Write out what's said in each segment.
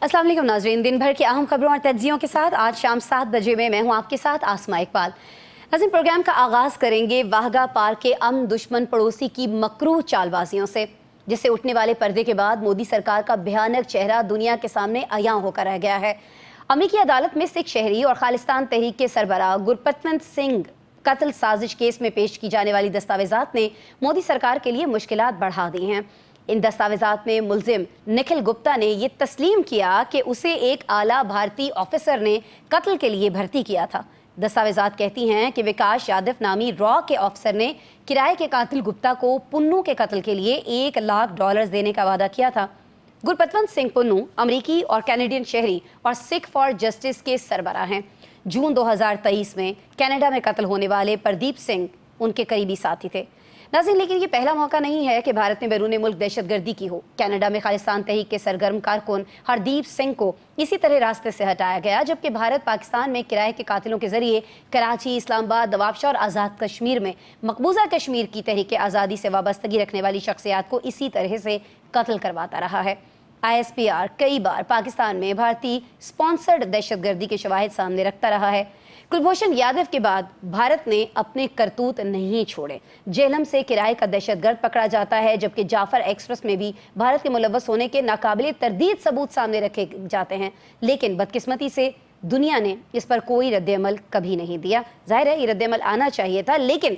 अस्सलाम वालेकुम नाज़रीन, दिन भर की अहम खबरों और तज्जियों के साथ आज शाम 7 बजे में मैं हूं आपके साथ आसमा इकबाल। नाज़रीन, प्रोग्राम का आगाज़ करेंगे वाहगा पार के अमन दुश्मन पड़ोसी की मकरूह चालबाजियों से, जिससे उठने वाले पर्दे के बाद मोदी सरकार का भयानक चेहरा दुनिया के सामने अयां होकर रह गया है। अमेरिकी अदालत में सिख शहरी और खालिस्तान तहरीक के सरबराह गुरपतवंत सिंह कत्ल साजिश केस में पेश की जाने वाली दस्तावेजात ने मोदी सरकार के लिए मुश्किलात बढ़ा दी हैं। इन दस्तावेजात में मुलजिम निखिल गुप्ता ने यह तस्लीम किया कि उसे एक आला भारतीय ऑफिसर ने कत्ल के लिए भर्ती किया था। दस्तावेजात कहती हैं कि विकास यादव नामी रॉ के ऑफिसर ने किराए के कातिल गुप्ता को पुन्नू के कत्ल के लिए $1 लाख देने का वादा किया था। गुरपतवंत सिंह पुन्नू अमरीकी और कैनेडियन शहरी और सिख फॉर जस्टिस के सरबराह हैं। जून 2023 में कनाडा में कत्ल होने वाले प्रदीप सिंह उनके करीबी साथी थे। नाज़रीन, लेकिन ये पहला मौका नहीं है कि भारत ने बैरून मुल्क दहशतगर्दी की हो। कनाडा में खालिस्तान तहरीक के सरगर्म कारकुन हरदीप सिंह को इसी तरह रास्ते से हटाया गया, जबकि भारत पाकिस्तान में किराए के कातिलों के जरिए कराची, इस्लामाबाद, नवाबशाह और आज़ाद कश्मीर में मकबूजा कश्मीर की तहरीक आज़ादी से वाबस्तगी रखने वाली शख्सियात को इसी तरह से कत्ल करवाता रहा है। ISPR कई बार पाकिस्तान में भारतीय स्पॉन्सर्ड दहशतगर्दी के शवाहिद सामने रखता रहा है। कुलभूषण यादव के बाद भारत ने अपने करतूत नहीं छोड़े। जेहलम से किराए का दहशतगर्द पकड़ा जाता है, जबकि जाफर एक्सप्रेस में भी भारत के मुलव्वस होने के नाकाबिले तरदीद सबूत सामने रखे जाते हैं, लेकिन बदकिस्मती से दुनिया ने इस पर कोई रद्द-ए-अमल कभी नहीं दिया। जाहिर है ये रद्द-ए-अमल आना चाहिए था, लेकिन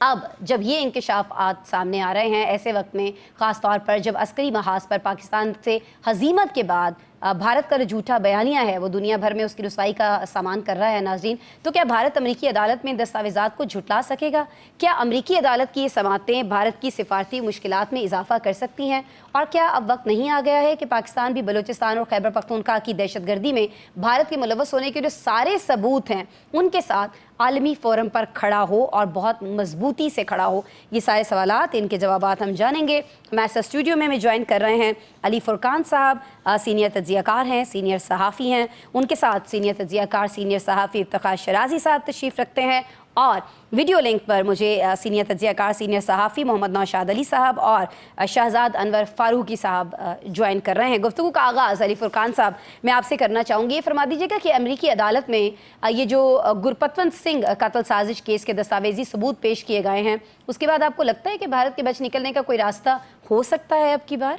अब जब ये इंकशाफात सामने आ रहे हैं, ऐसे वक्त में ख़ास तौर पर जब अस्करी महाज पर पाकिस्तान से हजीमत के बाद भारत का जो झूठा बयानिया है वो दुनिया भर में उसकी रुसवाई का सामान कर रहा है नाज़रीन, तो क्या भारत अमेरिकी अदालत में दस्तावेजात को झुटला सकेगा? क्या अमेरिकी अदालत की ये समातें भारत की सिफारती मुश्किलात में इजाफा कर सकती हैं? और क्या अब वक्त नहीं आ गया है कि पाकिस्तान भी बलूचिस्तान और खैबर पख्तूनख्वा की दहशतगर्दी में भारत के मुलव्वस होने के जो सारे सबूत हैं उनके साथ आलमी फोरम पर खड़ा हो और बहुत मजबूती से खड़ा हो? ये सारे सवालात, इनके जवाबात हम जानेंगे। हमारे स्टूडियो में ज्वाइन कर रहे हैं अली फुरकान साहब, सीनियर तज्जियाकार हैं, सीनियर सहाफ़ी हैं। उनके साथ सीनियर तज्जियाकार, सीनियर सहाफ़ी इफ्तिखार शराजी साहब तशरीफ़ रखते हैं, और वीडियो लिंक पर मुझे सीनियर तज्जियाकार, सीनियर सहाफ़ी मोहम्मद नौशाद अली साहब और शहजाद अनवर फारूकी साहब ज्वाइन कर रहे हैं। गुफ्तगू का आगाज़ अली फुरकान साहब मैं आपसे करना चाहूँगी। ये फरमा दीजिएगा कि अमेरिकी अदालत में ये जो गुरपतवंत सिंह कत्ल साजिश केस के दस्तावेजी सबूत पेश किए गए हैं, उसके बाद आपको लगता है कि भारत के बच निकलने का कोई रास्ता हो सकता है अब की बार?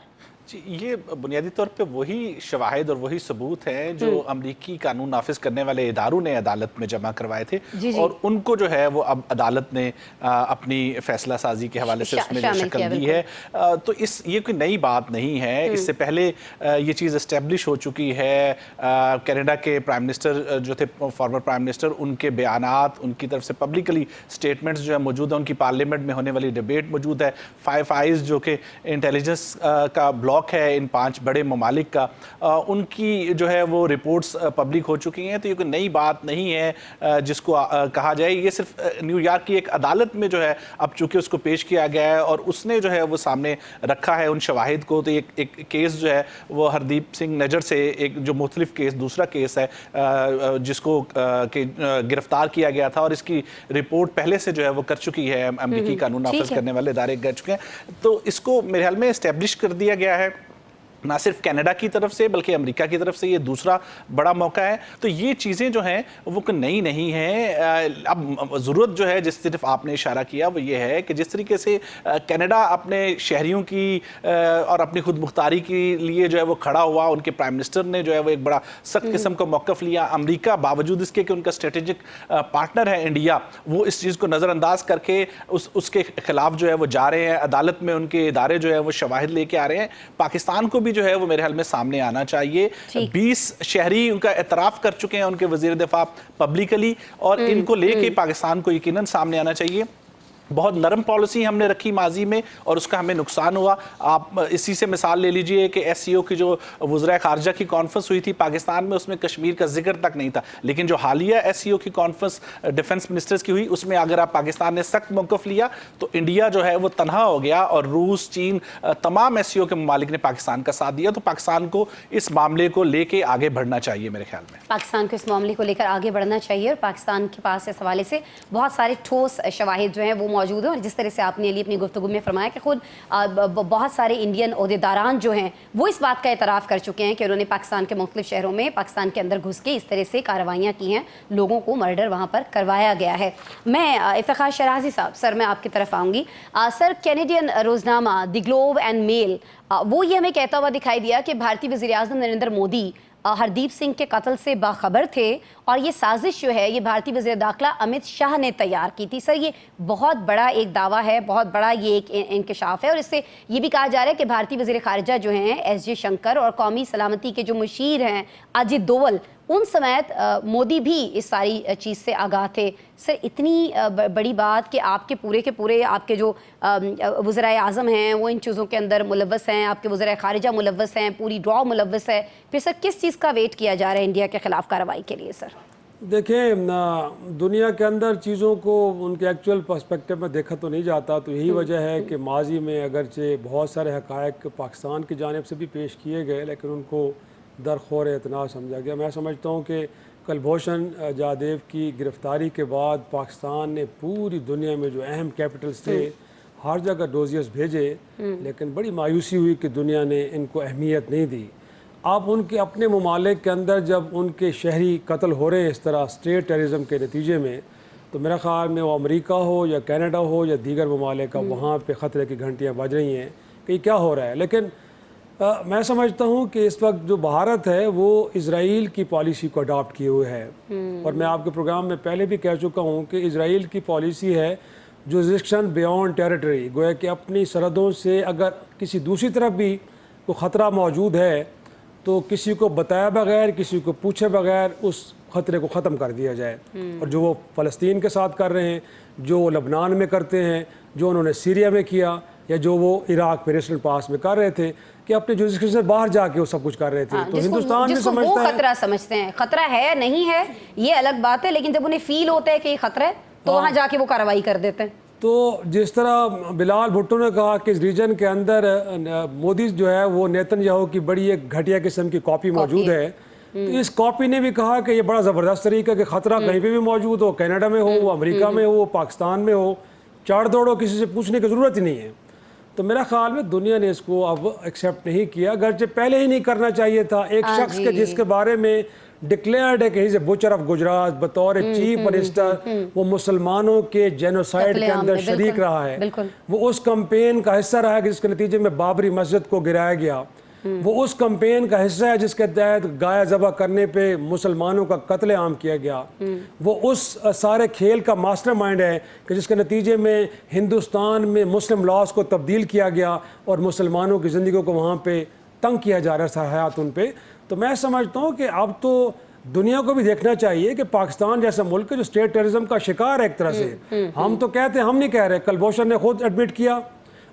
जी, ये बुनियादी तौर पे वही शवाहिद और वही सबूत हैं जो अमरीकी कानून नाफिज करने वाले इदारों ने अदालत में जमा करवाए थे। जी। और उनको जो है वो अब अदालत ने अपनी फैसला साजी के हवाले से उसमें जो शक्ल दी है, तो ये कोई नई बात नहीं है। इससे पहले ये चीज़ इस्टेब्लिश हो चुकी है। कनाडा के प्राइम मिनिस्टर जो थे, फॉर्मर प्राइम मिनिस्टर, उनके बयानात, उनकी तरफ से पब्लिकली स्टेटमेंट्स जो है मौजूद है, उनकी पार्लियामेंट में होने वाली डिबेट मौजूद है। 5 आइज़ जो कि इंटेलिजेंस का ब्लॉक है इन 5 बड़े ममालिक का, उनकी जो है वो रिपोर्ट्स पब्लिक हो चुकी हैं। तो ये कोई नई बात नहीं है जिसको कहा जाए। ये सिर्फ न्यूयॉर्क की एक अदालत में जो है अब चूंकि उसको पेश किया गया है और उसने जो है वो सामने रखा है उन शवाहिद को। तो एक केस जो है वो हरदीप सिंह नजर से एक जो मुख्तलिफ केस, दूसरा केस है जिसको गिरफ्तार किया गया था, और इसकी रिपोर्ट पहले से जो है वो कर चुकी है अमेरिकी कानून नाफिज करने वाले इदारे कर चुके हैं। तो इसको मेरे ख्याल में इस्टेब्लिश कर दिया गया है ना सिर्फ कनाडा की तरफ से बल्कि अमेरिका की तरफ से। ये दूसरा बड़ा मौका है। तो ये चीज़ें जो हैं वो नई नहीं हैं। अब ज़रूरत जो है, जिस तरफ आपने इशारा किया, वो ये है कि जिस तरीके से कनाडा अपने शहरियों की और अपनी खुद मुख्तारी के लिए जो है वो खड़ा हुआ, उनके प्राइम मिनिस्टर ने जो है वो एक बड़ा सख्त किस्म का मौक़िफ़ लिया। अमेरिका बावजूद इसके कि उनका स्ट्रेटेजिक पार्टनर है इंडिया, वो इस चीज़ को नज़रअंदाज करके उसके खिलाफ जो है वो जा रहे हैं। अदालत में उनके इदारे जो है वो शवाहिद लेके आ रहे हैं। पाकिस्तान को जो है वो मेरे ख्याल में सामने आना चाहिए। 20 शहरी उनका एतराफ़ कर चुके हैं उनके वज़ीर दिफा पब्लिकली, और इनको लेके पाकिस्तान को यकीनन सामने आना चाहिए। बहुत नरम पॉलिसी हमने रखी माजी में और उसका हमें नुकसान हुआ। आप इसी से मिसाल ले लीजिए कि SCO की जो वज़राए ख़ारजा की कॉन्फ्रेंस हुई थी पाकिस्तान में, उसमें कश्मीर का जिक्र तक नहीं था। लेकिन जो हालिया SCO की कॉन्फ्रेंस डिफेंस मिनिस्टर्स की हुई, उसमें अगर आप पाकिस्तान ने सख्त मौक़िफ़ लिया तो इंडिया जो है वो तनहा हो गया, और रूस, चीन, तमाम SCO के ममालिक ने पाकिस्तान का साथ दिया। तो पाकिस्तान को इस मामले को लेके आगे बढ़ना चाहिए। मेरे ख्याल में पाकिस्तान को इस मामले को लेकर आगे बढ़ना चाहिए, और पाकिस्तान के पास इस हवाले से बहुत सारे ठोस शवाहिद जो हैं वो मौजूद हैं और जिस तरह से आपने अली अपनी गुफ्तगू में फरमाया कि खुद बहुत सारे इंडियन ओहदेदारान जो हैं वो इस बात का एतराफ़ कर चुके हैं कि उन्होंने पाकिस्तान के मुख्तलिफ शहरों में पाकिस्तान के अंदर घुस के इस तरह से कार्रवाइयाँ की हैं, लोगों को मर्डर वहाँ पर करवाया गया है। मैं इफ्तिखार शराजी साहब, सर मैं आपकी तरफ आऊँगी। सर, कैनेडियन रोज़नामा द ग्लोब एंड मेल वो ये हमें कहता हुआ दिखाई दिया कि भारतीय वज़ीर-ए-आज़म नरेंद्र मोदी हरदीप सिंह के कत्ल से बाखबर थे और ये साजिश जो है ये भारतीय वज़ीर दाखिला अमित शाह ने तैयार की थी। सर, ये बहुत बड़ा एक दावा है, बहुत बड़ा ये एक इंकशाफ है और इससे ये भी कहा जा रहा है कि भारतीय वज़ीर ख़ारिजा जो हैं एस जयशंकर और कौमी सलामती के जो मुशीर हैं अजित डोवल, उन समेत मोदी भी इस सारी चीज़ से आगाह थे। सर, इतनी बड़ी बात कि आपके पूरे के पूरे आपके जो वज़ीर आज़म हैं वो इन चीज़ों के अंदर मुलव्वस हैं, आपके वज़ीर ख़ारिजा मुलव्वस हैं, पूरी ड्रॉ मुलव्वस है, फिर सर किस चीज़ का वेट किया जा रहा है इंडिया के ख़िलाफ़ कार्रवाई के लिए? सर देखें, दुनिया के अंदर चीज़ों को उनके एक्चुअल पर्सपेक्टिव में देखा तो नहीं जाता, तो यही वजह है कि माजी में अगरचे बहुत सारे हक़ाइक़ पाकिस्तान की जानिब से भी पेश किए गए लेकिन उनको दरखोर इतना समझा गया। मैं समझता हूँ कि कुलभूषण जाधव की गिरफ़्तारी के बाद पाकिस्तान ने पूरी दुनिया में जो अहम कैपिटल्स थे हर जगह डोजियर्स भेजे, लेकिन बड़ी मायूसी हुई कि दुनिया ने इनको अहमियत नहीं दी। आप उनके अपने ममालिक के अंदर जब उनके शहरी कत्ल हो रहे हैं इस तरह स्टेट टेररिज्म के नतीजे में, तो मेरा ख़्याल में वो अमेरिका हो या कनाडा हो या दीगर ममालिक का वहाँ पे ख़तरे की घंटियाँ बज रही हैं कि क्या हो रहा है। लेकिन मैं समझता हूँ कि इस वक्त जो भारत है वो इज़राइल की पॉलिसी को अडॉप्ट किए हुए है और मैं आपके प्रोग्राम में पहले भी कह चुका हूँ कि इज़राइल की पॉलिसी है जुरिस्डिक्शन बियॉन्ड टेरिटरी, गोया कि अपनी सरहदों से अगर किसी दूसरी तरफ भी कोई ख़तरा मौजूद है तो किसी को बताया बगैर, किसी को पूछे बगैर उस ख़तरे को ख़त्म कर दिया जाए। और जो वो फ़लस्तीन के साथ कर रहे हैं, जो लबनान में करते हैं, जो उन्होंने सीरिया में किया या जो वो इराक में वेस्टर्न पास में कर रहे थे कि अपने जुरिस्डिक्शन से बाहर जाके वो सब कुछ कर रहे थे। तो हिंदुस्तान भी समझता है खतरा समझते हैं, खतरा है नहीं है ये अलग बात है, लेकिन जब उन्हें फील होता है कि ये खतरा है तो वहाँ जाके वो कार्रवाई कर देते हैं। तो जिस तरह बिलाल भुट्टो ने कहा कि इस रीजन के अंदर मोदी जो है वो नेतन्याहू की बड़ी एक घटिया किस्म की कॉपी मौजूद है, तो इस कॉपी ने भी कहा कि ये बड़ा ज़बरदस्त तरीका कि ख़तरा कहीं पे भी मौजूद हो, कनाडा में हो, अमेरिका में हो, पाकिस्तान में हो, चार दौड़ो, किसी से पूछने की ज़रूरत ही नहीं है। तो मेरा ख्याल में दुनिया ने इसको अब एक्सेप्ट नहीं किया, अगरचे पहले ही नहीं करना चाहिए था। एक शख्स के जिसके बारे में डिक्लेयर्ड है कि is a butcher of Gujarat, बतौर चीफ मिनिस्टर वो मुसलमानों के जेनोसाइड के अंदर शरीक रहा है, वो उस कैंपेन का हिस्सा रहा है जिसके नतीजे में बाबरी मस्जिद को गिराया गया, वो उस कैंपेन का हिस्सा है जिसके तहत गाय ज़बह करने पे मुसलमानों का कत्लेआम किया गया, वो उस सारे खेल का मास्टरमाइंड है कि जिसके नतीजे में हिंदुस्तान में मुस्लिम लॉज को तब्दील किया गया और मुसलमानों की ज़िंदगी को वहाँ पे तंग किया जा रहा है हयात उन पे। तो मैं समझता हूँ कि अब तो दुनिया को भी देखना चाहिए कि पाकिस्तान जैसा मुल्क है जो स्टेट टेररिज्म का शिकार है एक तरह से। हम तो कहते हैं, हम नहीं कह रहे, कुलभूषण ने खुद एडमिट किया,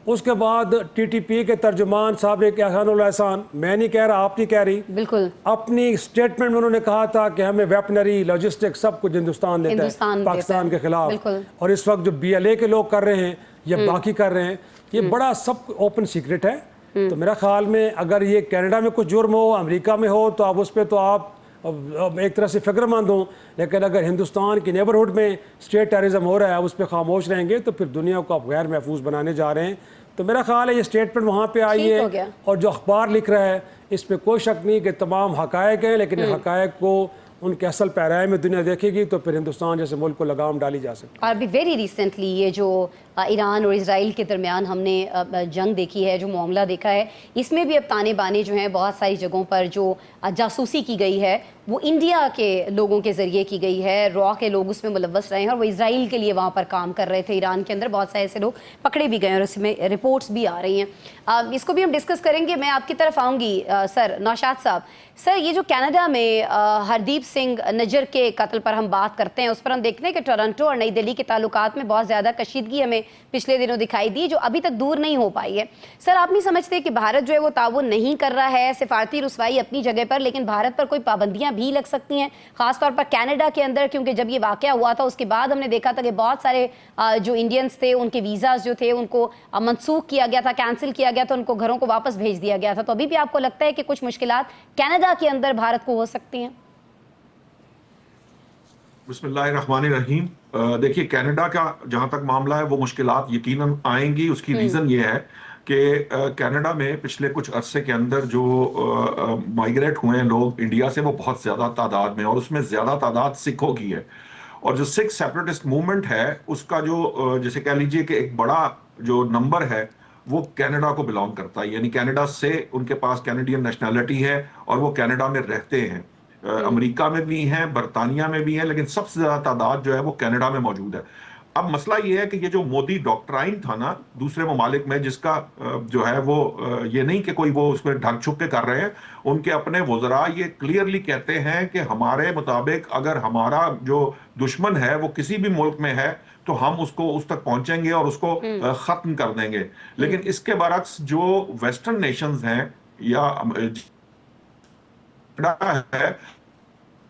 उसके बाद टीटीपी के तर्जुमान साहब एक एहसानुल एहसान, मैं नहीं कह रहा, आप नहीं कह रही, बिल्कुल अपनी स्टेटमेंट में उन्होंने कहा था कि हमें वेपनरी लॉजिस्टिक सब कुछ हिंदुस्तान देता है पाकिस्तान के खिलाफ, और इस वक्त जो BLA के लोग कर रहे हैं या बाकी कर रहे हैं, ये बड़ा सब ओपन सीक्रेट है। तो मेरा ख्याल में अगर ये कनाडा में कुछ जुर्म हो, अमेरिका में हो, तो अब उस पर तो आप एक तरह से फिक्रमंद हो, लेकिन अगर हिंदुस्तान की नेबरहुड में स्टेट टेररिज्म हो रहा है उस पर खामोश रहेंगे तो फिर दुनिया को आप गैर महफूज बनाने जा रहे हैं। तो मेरा ख्याल है ये स्टेटमेंट वहाँ पे आई है और जो अखबार लिख रहा है इस पर कोई शक नहीं कि तमाम हकायक हैं, लेकिन हकायक को उनके असल पैराए में दुनिया देखेगी तो फिर हिंदुस्तान जैसे मुल्क को लगाम डाली जा सकती है। और अभी वेरी रिसेंटली ये जो ईरान और इजराइल के दरमियान हमने जंग देखी है, जो मामला देखा है, इसमें भी अब ताने बाने जो हैं बहुत सारी जगहों पर जो जासूसी की गई है वो इंडिया के लोगों के ज़रिए की गई है, रॉ के लोग उसमें मुलव्वस रहे हैं और वो इजराइल के लिए वहाँ पर काम कर रहे थे। ईरान के अंदर बहुत सारे ऐसे लोग पकड़े भी गए और इसमें रिपोर्ट्स भी आ रही हैं। इसको भी हम डिस्कस करेंगे। मैं आपकी तरफ आऊँगी सर नौशाद साहब। सर, ये जो कनाडा में हरदीप सिंह नजर के कत्ल पर हम बात करते हैं, उस पर हम देखते हैं कि टोरंटो और नई दिल्ली के ताल्लुकात में बहुत ज़्यादा कशीदगी हमें पिछले दिनों दिखाई दी, जो अभी तक दूर नहीं हो पाई है। सर, आप नहीं समझते कि भारत जो है वो ताउन नहीं कर रहा है, सिफारती रुसवाई अपनी जगह पर, लेकिन भारत पर कोई पाबंदियां भी लग सकती हैं, खासतौर पर कनाडा के अंदर, क्योंकि जब ये वाकया हुआ था उसके बाद हमने देखा था कि बहुत सारे जो इंडियंस थे उनके वीज़ाज जो थे उनको मनसूख किया गया था, कैंसिल किया गया था, उनको घरों को वापस भेज दिया गया था। तो अभी भी आपको लगता है कि कुछ मुश्किलात कनाडा के अंदर भारत को हो सकती हैं? बिस्मिल्लाहिर्रहमानिर्रहीम। देखिए कनाडा का जहां तक मामला है वो मुश्किलात यकीनन आएंगी। उसकी रीजन ये है कि कनाडा में पिछले कुछ अरसे के अंदर जो माइग्रेट हुए हैं लोग इंडिया से, वो बहुत ज्यादा तादाद में, और उसमें ज्यादा तादाद सिखों की है। और जो सिख सेपरेटिस्ट मूवमेंट है उसका जो जैसे कह लीजिए कि एक बड़ा जो नंबर है वो कनाडा को बिलोंग करता है, यानी कनाडा से उनके पास कैनेडियन नेशनैलिटी है और वो कनाडा में रहते हैं। अमेरिका में भी हैं, बरतानिया में भी हैं, लेकिन सबसे ज्यादा तादाद जो है वो कनाडा में मौजूद है। अब मसला ये है कि ये जो मोदी डॉक्ट्राइन था ना दूसरे ममालिक में, जिसका जो है वो ये नहीं कि कोई वो उसमें ढक छुप के कर रहे हैं, उनके अपने वज़रा ये क्लियरली कहते हैं कि हमारे मुताबिक अगर हमारा जो दुश्मन है वो किसी भी मुल्क में है तो हम उसको उस तक पहुंचेंगे और उसको खत्म कर देंगे। लेकिन इसके बरक्स जो वेस्टर्न नेशंस हैं या है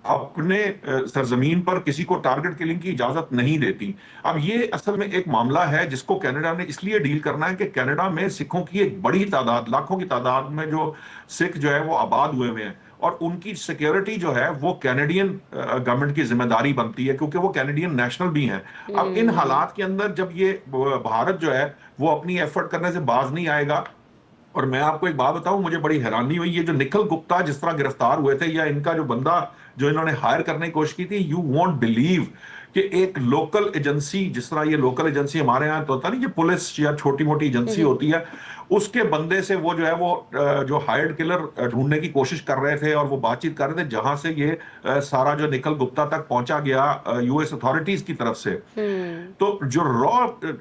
अपने सरजमीन पर किसी को टारगेट किलिंग की इजाजत नहीं देती। अब ये असल में एक मामला है जिसको कनाडा ने इसलिए डील करना है कि कनाडा में सिखों की एक बड़ी तादाद, लाखों की तादाद में जो सिख जो है वो आबाद हुए हुए हैं, और उनकी सिक्योरिटी जो है वो कैनेडियन गवर्नमेंट की जिम्मेदारी बनती है, क्योंकि वो कैनेडियन नेशनल भी हैं। अब इन हालात के अंदर जब ये भारत जो है वो अपनी एफर्ट करने से बाज नहीं आएगा, और मैं आपको एक बात बताऊं, मुझे बड़ी हैरानी हुई, ये जो निखिल गुप्ता जिस तरह गिरफ्तार हुए थे, या इनका जो बंदा जो इन्होंने हायर करने की कोशिश की थी, यू वोंट बिलीव कि एक लोकल एजेंसी, जिस तरह ये लोकल एजेंसी हमारे यहाँ तो होता नहीं, ये पुलिस या छोटी मोटी एजेंसी होती है, उसके बंदे से वो जो है वो जो हायर्ड किलर ढूंढने की कोशिश कर रहे थे और वो बातचीत कर रहे थे, जहां से ये सारा जो निखिल गुप्ता तक पहुंचा गया यूएस अथॉरिटीज की तरफ से। तो जो रॉ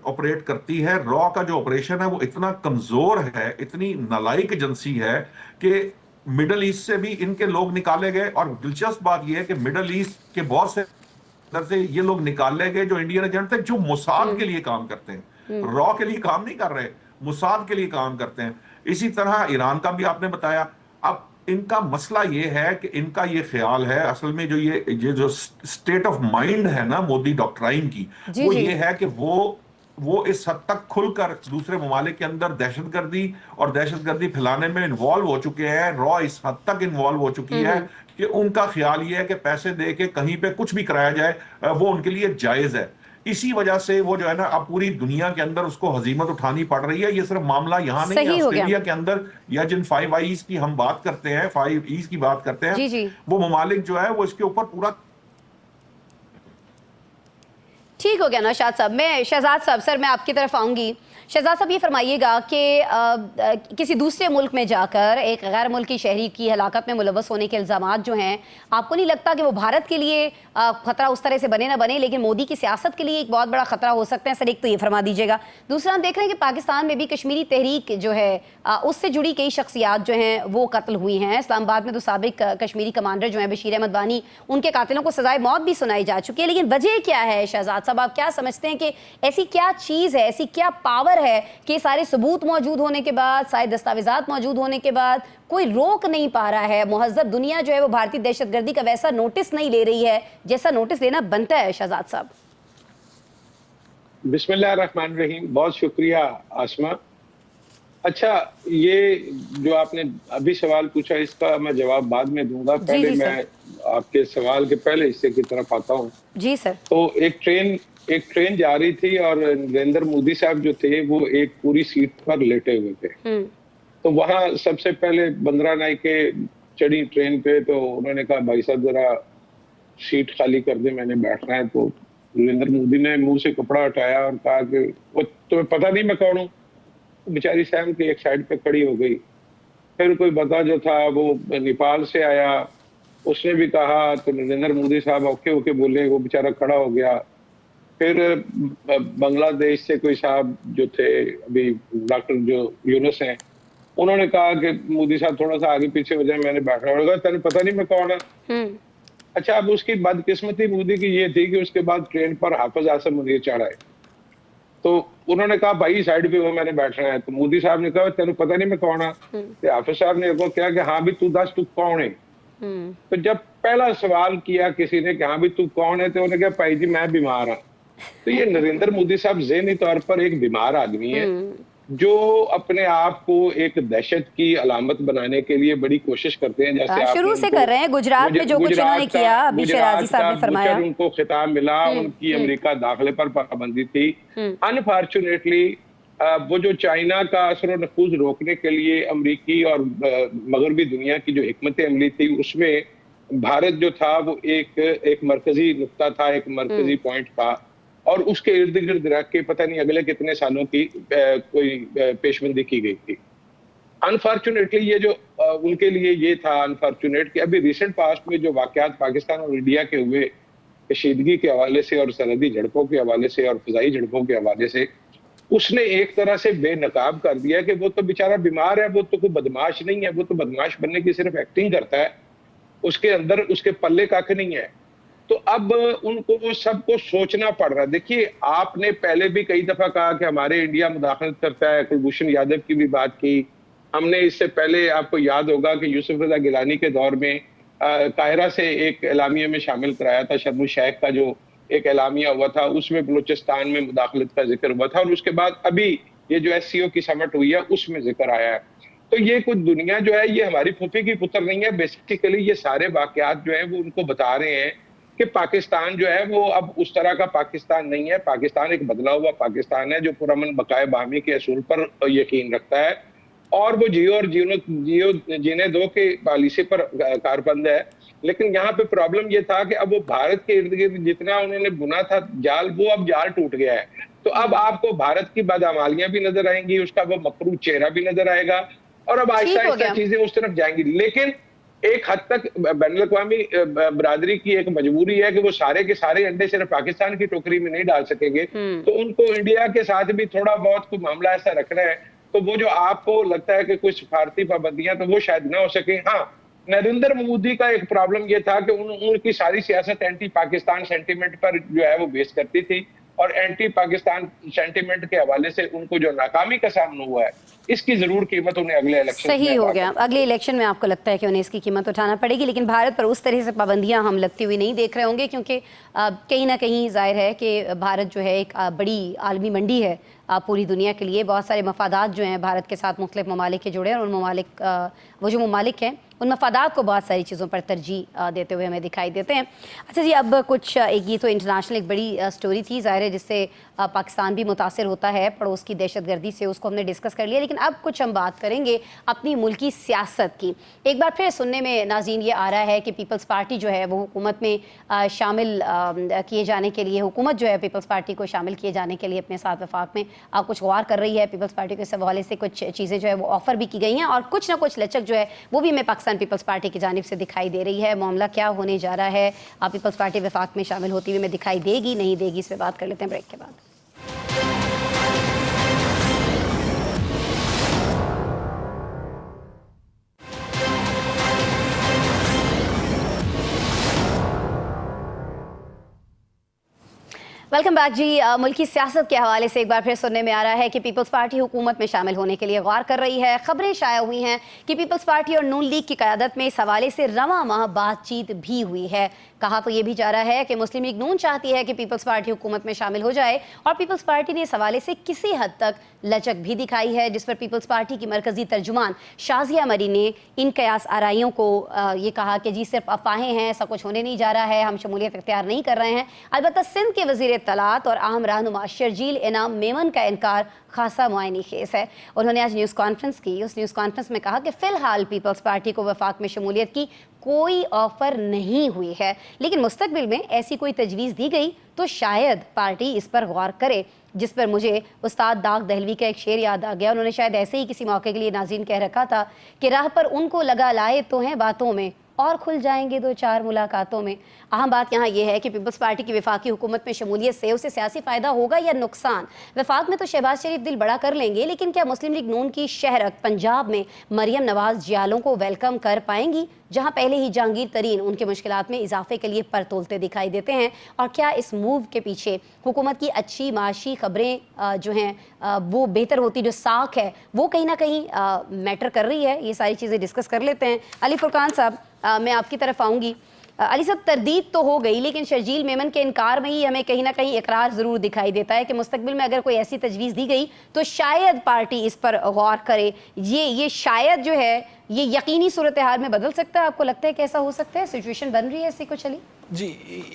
ऑपरेट करती है, रॉ का जो ऑपरेशन है वो इतना कमजोर है, इतनी नालायक एजेंसी है कि मिडल ईस्ट से भी इनके लोग निकाले गए। और दिलचस्प बात यह है कि मिडल ईस्ट के बहुत से अंदर से ये लोग निकाले गए जो इंडियन एजेंट थे, जो मोसाद के लिए काम करते हैं, रॉ के लिए काम नहीं कर रहे, मोसाद के लिए काम करते हैं। इसी तरह ईरान का भी आपने बताया। अब इनका मसला ये है कि इनका ये ख्याल है, असल में जो ये जो स्टेट ऑफ माइंड है ना मोदी डॉक्ट्राइन की, वो ये है कि वो इस हद तक खुलकर दूसरे ममालिक के अंदर दहशतगर्दी और दहशतगर्दी फैलाने में इन्वॉल्व हो चुके हैं। रॉ इस हद तक इन्वॉल्व हो चुकी है कि उनका ख्याल ये है कि पैसे दे के कहीं पे कुछ भी कराया जाए वो उनके लिए जायज है। इसी वजह से वो जो है ना अब पूरी दुनिया के अंदर उसको हजीमत उठानी पड़ रही है। ये सिर्फ मामला यहाँ नहीं है, ऑस्ट्रेलिया के अंदर या जिन 5 E's की हम बात करते हैं, 5 E's की बात करते हैं, वो ममालिक जो है वो इसके ऊपर पूरा। ठीक हो गया नौशाद साहब। मैं शहजाद साहब, सर मैं आपकी तरफ आऊँगी। शहजाद साहब ये फरमाइएगा कि किसी दूसरे मुल्क में जाकर एक गैर मुल्की शहरी की हलाकत में मुलव्वस होने के इल्ज़ामात जो हैं, आपको नहीं लगता कि वो भारत के लिए ख़तरा उस तरह से बने ना बने, लेकिन मोदी की सियासत के लिए एक बहुत बड़ा ख़तरा हो सकते हैं? सर एक तो ये फरमा दीजिएगा। दूसरा हम देख रहे हैं कि पाकिस्तान में भी कश्मीरी तहरीक जो है उससे जुड़ी कई शख्सियात जो हैं वो कत्ल हुई हैं। इस्लामाबाद में तो साबिक कश्मीरी कमांडर जो हैं बशीर अहमद वानी, उनके कातिलों को सजाए मौत भी सुनाई जा चुकी है। लेकिन वजह क्या है शहजाद साहब, आप क्या समझते हैं कि ऐसी क्या चीज़ है, ऐसी क्या पावर है कि सारे सबूत मौजूद होने के बाद, सारे दस्तावेजात मौजूद होने के बाद कोई रोक नहीं पा रहा है? मुहज़्ज़ब दुनिया जो है वो भारतीय दहशतगर्दी का वैसा नोटिस नहीं ले रही है जैसा नोटिस लेना बनता है। शहजाद साहब बिस्मिल्लाहिर्रहमानिर्रहीम, बहुत शुक्रिया आसमा। अच्छा, ये जो आपने अभी सवाल पूछा इसका मैं जवाब बाद में दूंगा, पहले मैं आपके सवाल के पहले हिस्से की तरफ आता हूँ। जी सर। तो एक ट्रेन जा रही थी और नरेंद्र मोदी साहब जो थे वो एक पूरी सीट पर लेटे हुए थे। तो वहां सबसे पहले बंदरा नायके चढ़ी ट्रेन पे, तो उन्होंने कहा भाई साहब जरा सीट खाली कर दे, मैंने बैठना है। तो नरेंद्र मोदी ने मुंह से कपड़ा हटाया और कहा कि वो तुम्हें पता नहीं मैं कौन हूँ? बेचारी सहम के एक साइड पे खड़ी हो गई। फिर कोई बता जो था वो नेपाल से आया, उसने भी कहा, तो नरेंद्र मोदी साहब ओके ओके बोले, वो बेचारा खड़ा हो गया। फिर बांग्लादेश से कोई साहब जो थे, अभी डॉक्टर जो यूनुस हैं, उन्होंने कहा कि मोदी साहब थोड़ा सा आगे पीछे हो जाए, मैंने बैठना होगा, तेरे पता नहीं मैं कौन है। अच्छा, अब उसकी बदकिस्मती मोदी की ये थी कि उसके बाद ट्रेन पर हाफिज आसिम मुनीर चढ़ाए। तो उन्होंने कहा भाई साइड पे वो मैंने बैठना है। तो मोदी साहब ने कहा तेरे पता नहीं मैं कौन है। तो हाफिज साहब ने क्या कि हाँ भी तू दस तू कौन है। तो जब पहला सवाल किया किसी ने कि हाँ भी तू कौन है, तो उन्होंने कहा भाई जी मैं बीमार हूँ। तो ये नरेंद्र मोदी साहब ज़हनी तौर पर एक बीमार आदमी है। जो अपने आप को एक दहशत की अलामत बनाने के लिए बड़ी कोशिश करते हैं। जैसे शुरू से कर रहे हैं गुजरात में जो कुछ इन्होंने किया, अभी शराजी साहब ने फरमाया उनको खिताब मिला, उनकी अमेरिका दाखिले पर पाबंदी थी। अनफॉर्चुनेटली वो जो चाइना का असर और नफूज रोकने के लिए अमेरिकी और मगरबी दुनिया की जो हिकमत अमली थी, उसमें भारत जो था वो एक मरकजी नुक्ता था, एक मरकजी पॉइंट था, और उसके इर्द गिर्द रख के पता नहीं अगले कितने सालों की कोई पेशबंदी की गई थी। अनफॉर्चुनेटली ये जो उनके लिए ये था अनफॉर्चुनेट कि अभी रिसेंट पास्ट में जो वाकयात पाकिस्तान और इंडिया के हुए कशीदगी के हवाले से और सरहदी झड़पों के हवाले से और फिजाई झड़पों के हवाले से, उसने एक तरह से बेनकाब कर दिया कि वो तो बेचारा बीमार है, वो तो कोई बदमाश नहीं है, वो तो बदमाश बनने की सिर्फ एक्टिंग करता है, उसके अंदर उसके पल्ले कख नहीं है। तो अब उनको सबको सोचना पड़ रहा है। देखिए, आपने पहले भी कई दफा कहा कि हमारे इंडिया मुदाखलत करता है, कुलभूषण यादव की भी बात की हमने। इससे पहले आपको याद होगा कि यूसुफ रजा गिलानी के दौर में काहिरा से एक एलामिया में शामिल कराया था, शर्म शेख का जो एक एलामिया हुआ था, उसमें बलूचिस्तान में मुदाखलत का जिक्र हुआ था, और उसके बाद अभी ये जो SCO की समिट हुई है उसमें जिक्र आया है। तो ये कुछ दुनिया जो है ये हमारी फूफी की पुत्र नहीं है। बेसिकली ये सारे वाकयात जो है वो उनको बता रहे हैं कि पाकिस्तान जो है वो अब उस तरह का पाकिस्तान नहीं है। पाकिस्तान एक बदला हुआ पाकिस्तान है जो पुरअमन बकाए बाहमी के असूल पर यकीन रखता है, और वो जियो और जीने दो के पॉलिसी पर कारबंद है। लेकिन यहाँ पे प्रॉब्लम ये था कि अब वो भारत के इर्द गिर्द जितना उन्होंने बुना था जाल, वो अब जाल टूट गया है। तो अब आपको भारत की बदअमालियां भी नजर आएंगी, उसका वो मकरू चेहरा भी नजर आएगा, और अब आहिस्ता आहिस्ता चीजें उस तरफ जाएंगी। लेकिन एक हद तक बैनुल-अक़वामी बरादरी की एक मजबूरी है कि वो सारे के सारे अंडे सिर्फ पाकिस्तान की टोकरी में नहीं डाल सकेंगे, तो उनको इंडिया के साथ भी थोड़ा बहुत कोई मामला ऐसा रखना है। तो वो जो आपको लगता है कि कुछ सिफारती पाबंदियां, तो वो शायद ना हो सके। हाँ, नरेंद्र मोदी का एक प्रॉब्लम ये था कि उनकी सारी सियासत एंटी पाकिस्तान सेंटीमेंट पर जो है वो बेस करती थी, और एंटी पाकिस्तान सेंटीमेंट के हवाले से उनको जो नाकामी का सामना हुआ है, इसकी जरूर कीमत उन्हें अगले इलेक्शन सही हो गया। अगले इलेक्शन में आपको लगता है कि उन्हें इसकी कीमत उठाना पड़ेगी, लेकिन भारत पर उस तरह से पाबंदियां हम लगती हुई नहीं देख रहे होंगे, क्योंकि कहीं ना कहीं जाहिर है कि भारत जो है एक बड़ी आलमी मंडी है पूरी दुनिया के लिए। बहुत सारे मफादात जो हैं भारत के साथ मुख्तलिफ ममालिक के जुड़े हैं, और उन ममालिक वो जो ममालिक हैं उन मफादात को बहुत सारी चीज़ों पर तरजीह देते हुए हमें दिखाई देते हैं। अच्छा जी, अब कुछ एक ये तो इंटरनेशनल एक बड़ी स्टोरी थी, ज़ाहिर है जिससे पाकिस्तान भी मुतासर होता है पड़ोस की दहशतगर्दी से, उसको हमने डिस्कस कर लिया। लेकिन अब कुछ हम बात करेंगे अपनी मुल्की सियासत की। एक बार फिर सुनने में नाज़रीन ये आ रहा है कि पीपल्स पार्टी जो है वो हुकूमत में शामिल किए जाने के लिए, हुकूमत जो है पीपल्स पार्टी को शामिल किए जाने के लिए अपने साथ वफाक में कुछ गौर कर रही है। पीपल्स पार्टी के इस हवाले से कुछ चीज़ें जो है वो ऑफ़र भी की गई हैं, और कुछ ना कुछ लचक जो है वो भी हमें पाकिस्तान पीपल्स पार्टी की जानिब से दिखाई दे रही है। मामला क्या होने जा रहा है, पीपल्स पार्टी वफाक में शामिल होती हुई हमें दिखाई देगी नहीं देगी, इस पर बात कर लेते हैं ब्रेक के बाद। वेलकम बैक जी। मुल्की सियासत के हवाले से एक बार फिर सुनने में आ रहा है कि पीपल्स पार्टी हुकूमत में शामिल होने के लिए गौर कर रही है। खबरें शाया हुई हैं कि पीपल्स पार्टी और नून लीग की क़यादत में इस हवाले से रवां माह बातचीत भी हुई है। कहा तो ये भी जा रहा है कि मुस्लिम लीग नून चाहती है कि पीपल्स पार्टी हुकूमत में शामिल हो जाए, और पीपल्स पार्टी ने इस हवाले से किसी हद तक लचक भी दिखाई है, जिस पर पीपल्स पार्टी की मरकजी तर्जुमान शाजिया मरी ने इन कयास आराइयों को ये कहा कि जी सिर्फ अफवाहें हैं, ऐसा कुछ होने नहीं जा रहा है, हम शमूलियत इख्तियार नहीं कर रहे हैं। अलबत्ता सिंध के वज़ीर इत्तलात और अहम रहनुमा शर्जील इनाम मेमन का इनकार खासा मुआयनी खेस है। उन्होंने आज न्यूज़ कॉन्फ्रेंस की, उस न्यूज़ कॉन्फ्रेंस में कहा कि फ़िलहाल पीपल्स पार्टी को वफाक में शमूलियत की कोई ऑफ़र नहीं हुई है, लेकिन मुस्तकबिल में ऐसी कोई तजवीज़ दी गई तो शायद पार्टी इस पर गौर करे। जिस पर मुझे उस्ताद दाग दहलवी का एक शेर याद आ गया। उन्होंने शायद ऐसे ही किसी मौके के लिए नाज़रीन कह रखा था कि राह पर उनको लगा लाए तो हैं बातों में, और खुल जाएंगे दो चार मुलाकातों में। अहम बात यहाँ यह है कि पीपल्स पार्टी की वफाकी हुकूमत में शमूलियत से उसे सियासी फ़ायदा होगा या नुकसान। वफाक में तो शहबाज शरीफ दिल बड़ा कर लेंगे, लेकिन क्या मुस्लिम लीग नून की शहरक पंजाब में मरियम नवाज जियालों को वेलकम कर पाएंगी, जहाँ पहले ही जहांगीर तरीन उनके मुश्किलात में इजाफे के लिए पर तोलते दिखाई देते हैं? और क्या इस मूव के पीछे हुकूमत की अच्छी माशी खबरें जो हैं वो बेहतर होती, जो साख है वो कहीं ना कहीं मैटर कर रही है? ये सारी चीज़ें डिस्कस कर लेते हैं। अली फुरकान साहब, मैं आपकी तरफ आऊँगी। अली साहब, तरदीद तो हो गई, लेकिन शर्जील मेमन के इनकार में ही हमें कहीं ना कहीं इकरार ज़रूर दिखाई देता है कि मुस्तकबिल में अगर कोई ऐसी तजवीज़ दी गई तो शायद पार्टी इस पर गौर करे। ये शायद जो है ये यकीनी सूरत हाल में बदल सकता है। आपको लगता है कि ऐसा हो सकता है, सिचुएशन बन रही है ऐसी कुछ? अली जी,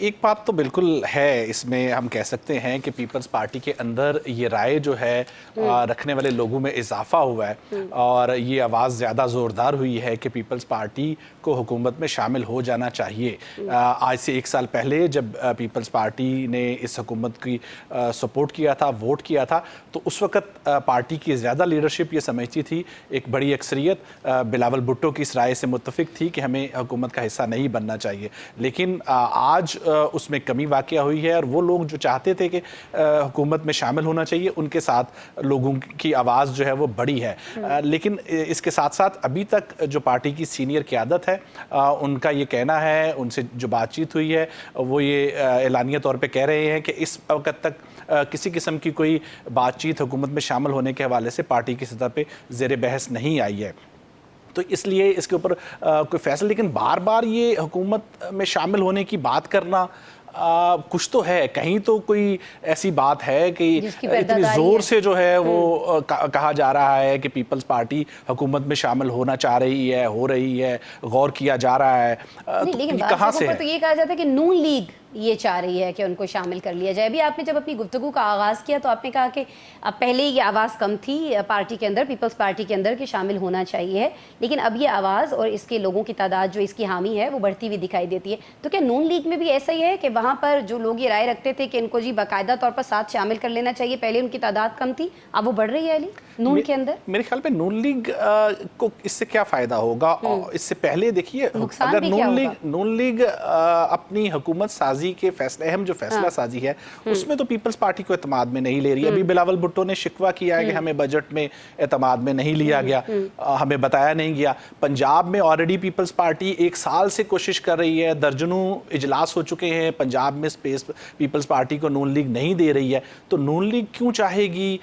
एक बात तो बिल्कुल है, इसमें हम कह सकते हैं कि पीपल्स पार्टी के अंदर ये राय जो है रखने वाले लोगों में इजाफा हुआ है और ये आवाज़ ज़्यादा ज़ोरदार हुई है कि पीपल्स पार्टी को हुकूमत में शामिल हो जाना चाहिए। आज से 1 साल पहले जब पीपल्स पार्टी ने इस हुकूमत की सपोर्ट किया था, वोट किया था, तो उस वक़्त पार्टी की ज़्यादा लीडरशिप ये समझती थी, एक बड़ी अक्सरियत बिलावल भुट्टो की इस राय से मुत्तफिक थी कि हमें हुकूमत का हिस्सा नहीं बनना चाहिए। लेकिन आज उसमें कमी वाक़या हुई है और वो लोग जो चाहते थे कि हुकूमत में शामिल होना चाहिए, उनके साथ लोगों की आवाज़ जो है वो बड़ी है। लेकिन इसके साथ साथ अभी तक जो पार्टी की सीनियर क़यादत है, उनका ये कहना है, उनसे जो बातचीत हुई है, वो ये एलानिया तौर पे कह रहे हैं कि इस वक्त तक किसी किस्म की कोई बातचीत हुकूमत में शामिल होने के हवाले से पार्टी की सतह पे ज़ेर बहस नहीं आई है। तो इसलिए इसके ऊपर कोई फैसला, लेकिन बार बार ये हुकूमत में शामिल होने की बात करना कुछ तो है, कहीं तो कोई ऐसी बात है कि इतनी ज़ोर से जो है वो कहा जा रहा है कि पीपल्स पार्टी हुकूमत में शामिल होना चाह रही है, हो रही है, गौर किया जा रहा है। नहीं, लेकिन कहाँ से है? तो ये कहा जाता है कि नून लीग ये चाह रही है कि उनको शामिल कर लिया जाए। अभी आपने जब अपनी गुफ्तगू का आगाज़ किया तो आपने कहा कि पहले ये आवाज़ कम थी पार्टी के अंदर, पीपल्स पार्टी के अंदर, कि शामिल होना चाहिए, लेकिन अब ये आवाज़ और इसके लोगों की तादाद जो इसकी हामी है वो बढ़ती हुई दिखाई देती है। तो क्या नून लीग में भी ऐसा ही है कि वहाँ पर जो लोग ये राय रखते थे कि इनको जी बाकायदा तौर पर साथ शामिल कर लेना चाहिए, पहले उनकी तादाद कम थी, अब वो बढ़ रही है अली नून के अंदर? मेरे ख्याल पे नून लीग को इससे क्या फ़ायदा होगा? और इससे पहले देखिए, अगर नून लीग अपनी हुकूमत साजी के फैसले, जो फैसला साजी है उसमें तो पीपल्स पार्टी को एतमाद में नहीं ले रही है। अभी बिलावल भुट्टो ने शिकवा किया है कि हमें बजट में एतमाद में नहीं लिया गया, हमें बताया नहीं गया। पंजाब में ऑलरेडी पीपल्स पार्टी 1 साल से कोशिश कर रही है, दर्जनों इजलास हो चुके हैं, पंजाब में स्पेस पीपल्स पार्टी को नून लीग नहीं दे रही है। तो नून लीग क्यों चाहेगी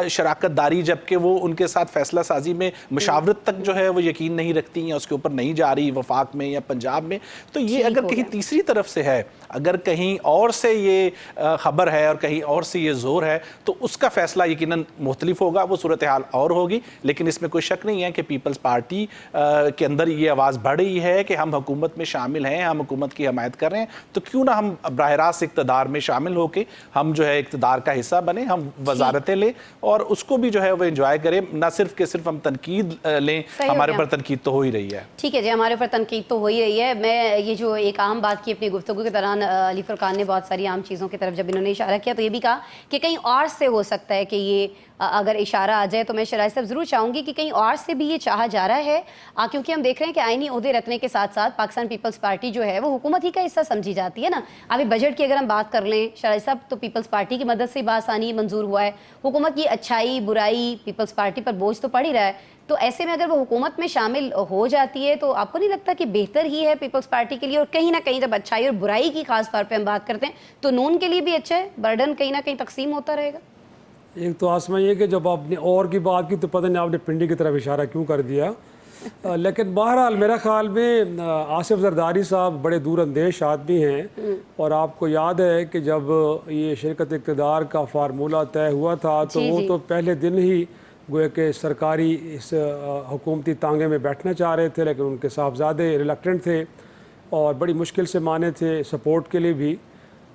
शराकत दारी, जबकि वो उनके साथ फैसला साजी में मुशावरत तक जो है वो यकीन नहीं रखती हैं, उसके ऊपर नहीं जा रही वफाक में या पंजाब में। तो ये अगर कहीं तीसरी तरफ से है, अगर कहीं और से ये खबर है और कहीं और से ये जोर है, तो उसका फैसला यकीनन मुख्तलिफ होगा, वो सूरत हाल और होगी। लेकिन इसमें कोई शक नहीं है कि पीपल्स पार्टी के अंदर ये आवाज़ बढ़ रही है कि हम हुकूमत में शामिल हैं, हम हुकूमत की हमायत कर रहे हैं, तो क्यों ना हम बराह रास्त इक़्तिदार में शामिल होकर हम जो है इक़्तिदार का हिस्सा बने, हम वजारतें लें और उसको भी जो है वो इंजॉय करें, ना सिर्फ के सिर्फ हम तनकीद लें। हमारे ऊपर तनकीद तो हो ही रही है। ठीक है जी, हमारे ऊपर तनकीद तो हो ही रही है। मैं ये जो एक आम बात की अपनी गुफ्तगू के दौरान अली फुरकान ने बहुत सारी आम चीज़ों की तरफ जब इन्होंने इशारा किया, तो ये भी कहा कि कहीं और से हो सकता है कि ये अगर इशारा आ जाए, तो मैं शराय साहब ज़रूर चाहूँगी कि कहीं और से भी ये चाहा जा रहा है, क्योंकि हम देख रहे हैं कि आईनी ओहदे रखने के साथ साथ पाकिस्तान पीपल्स पार्टी जो है वो हुकूमत ही का हिस्सा समझी जाती है ना। अभी बजट की अगर हम बात कर लें शराय साहब, तो पीपल्स पार्टी की मदद से बासानी मंजूर हुआ है। हुकूमत की अच्छाई बुराई पीपल्स पार्टी पर बोझ तो पड़ ही रहा है, तो ऐसे में अगर वो हुकूमत में शामिल हो जाती है तो आपको नहीं लगता कि बेहतर ही है पीपल्स पार्टी के लिए? और कहीं ना कहीं जब अच्छाई और बुराई की खास तौर पे हम बात करते हैं तो नून के लिए भी अच्छा है, बर्डन कहीं ना कहीं तकसीम होता रहेगा। एक तो आसमा ये कि जब आपने और की बात की तो पता नहीं आपने पिंडी की तरफ इशारा क्यों कर दिया। लेकिन बहरहाल मेरा ख्याल में आसिफ जरदारी साहब बड़े दूरअंदेश आदमी हैं और आपको याद है कि जब ये शिरकत इक़्तिदार का फार्मूला तय हुआ था तो वो तो पहले दिन ही गोया कि सरकारी इस हुकूमती तांगे में बैठना चाह रहे थे, लेकिन उनके साहबजादे रिलक्टेंट थे और बड़ी मुश्किल से माने थे सपोर्ट के लिए भी।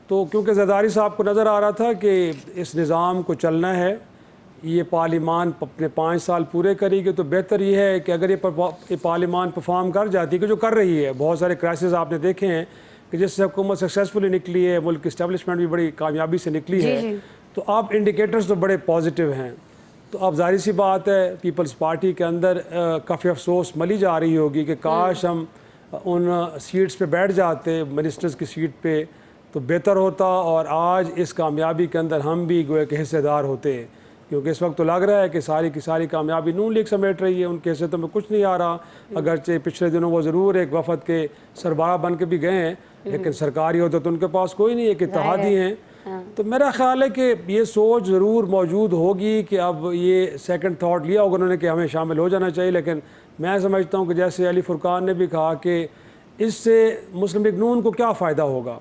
तो क्योंकि जरदारी साहब को नज़र आ रहा था कि इस निज़ाम को चलना है, ये पार्लिमान अपने 5 साल पूरे करेगी, तो बेहतर ये है कि अगर ये पार्लिमान परफॉर्म कर जाती है, कि जो कर रही है, बहुत सारे क्राइसिस आपने देखे हैं कि जिससे हुकूमत सक्सेसफुली निकली है, मुल्क की इस्टेब्लिशमेंट भी बड़ी कामयाबी से निकली है, तो आप इंडिकेटर्स तो बड़े पॉजिटिव हैं। तो अब जाहिर सी बात है पीपल्स पार्टी के अंदर काफ़ी अफसोस मली जा रही होगी कि काश हम उन सीट्स पे बैठ जाते, मिनिस्टर्स की सीट पे, तो बेहतर होता और आज इस कामयाबी के अंदर हम भी गोया के हिस्सेदार होते, क्योंकि इस वक्त तो लग रहा है कि सारी की सारी कामयाबी नून लीग समेट रही है, उनके हिस्से तो में कुछ नहीं आ रहा। अगरचे पिछले दिनों वो ज़रूर एक वफद के सरबराह बन के भी गए हैं, लेकिन सरकारी होता तो उनके पास कोई नहीं है, कि इत्तेहादी हैं। तो मेरा ख्याल है कि ये सोच ज़रूर मौजूद होगी कि अब ये सेकंड थाट लिया होगा उन्होंने कि हमें शामिल हो जाना चाहिए। लेकिन मैं समझता हूँ कि जैसे अली फुरकान ने भी कहा कि इससे मुस्लिम लीग नून को क्या फ़ायदा होगा?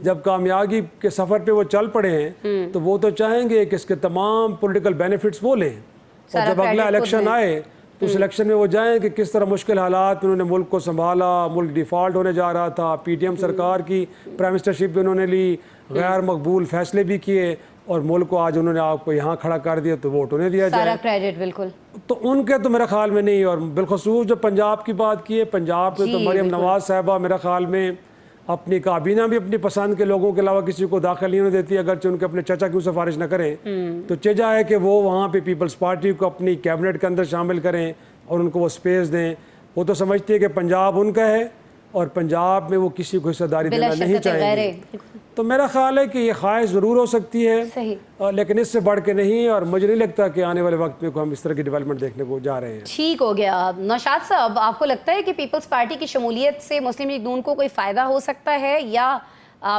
जब कामयाबी के सफ़र पे वो चल पड़े हैं तो वो तो चाहेंगे कि इसके तमाम पॉलिटिकल बेनिफिट्स वो लें, और जब अगला इलेक्शन आए तो उस इलेक्शन में वो जाएं कि किस तरह मुश्किल हालात में उन्होंने मुल्क को संभाला, मुल्क डिफ़ॉल्ट होने जा रहा था, पीटीएम सरकार की प्राइम मिनिस्टरशिप भी उन्होंने ली, गैर मकबूल फैसले भी किए, और मुल्क को आज उन्होंने आपको यहाँ खड़ा कर दिया तो वोट उन्हें दिया सारा जाए। क्रेडिट बिल्कुल तो उनके तो मेरे ख्याल में नहीं। और बिलखसूस जो पंजाब की बात की है, पंजाब में तो जी, मरियम बिल्कुल। नवाज साहबा मेरे ख्याल में अपनी काबीना भी अपनी पसंद के लोगों के अलावा किसी को दाखिल नहीं होने देती, अगरचे उनके अपने चाचा क्यों सिफारिश न करें। तो चेजा है कि वो वहाँ पे पीपल्स पार्टी को अपनी कैबिनेट के अंदर शामिल करें और उनको वो स्पेस दें। वो तो समझती है कि पंजाब उनका है और पंजाब में वो किसी को हिस्सेदारी बिला देना नहीं शक्कत चाहेंगे। गैरे। तो मेरा ख्याल है कि ये ख्वाहिश ज़रूर हो सकती है, सही। लेकिन इससे बढ़ के नहीं। और मुझे नहीं लगता कि आने वाले वक्त में हम इस तरह की डेवलपमेंट देखने को जा रहे हैं। ठीक हो गया। नौशाद साहब, आपको लगता है कि पीपल्स पार्टी की शमूलियत से मुस्लिम लीग नून को कोई फ़ायदा हो सकता है, या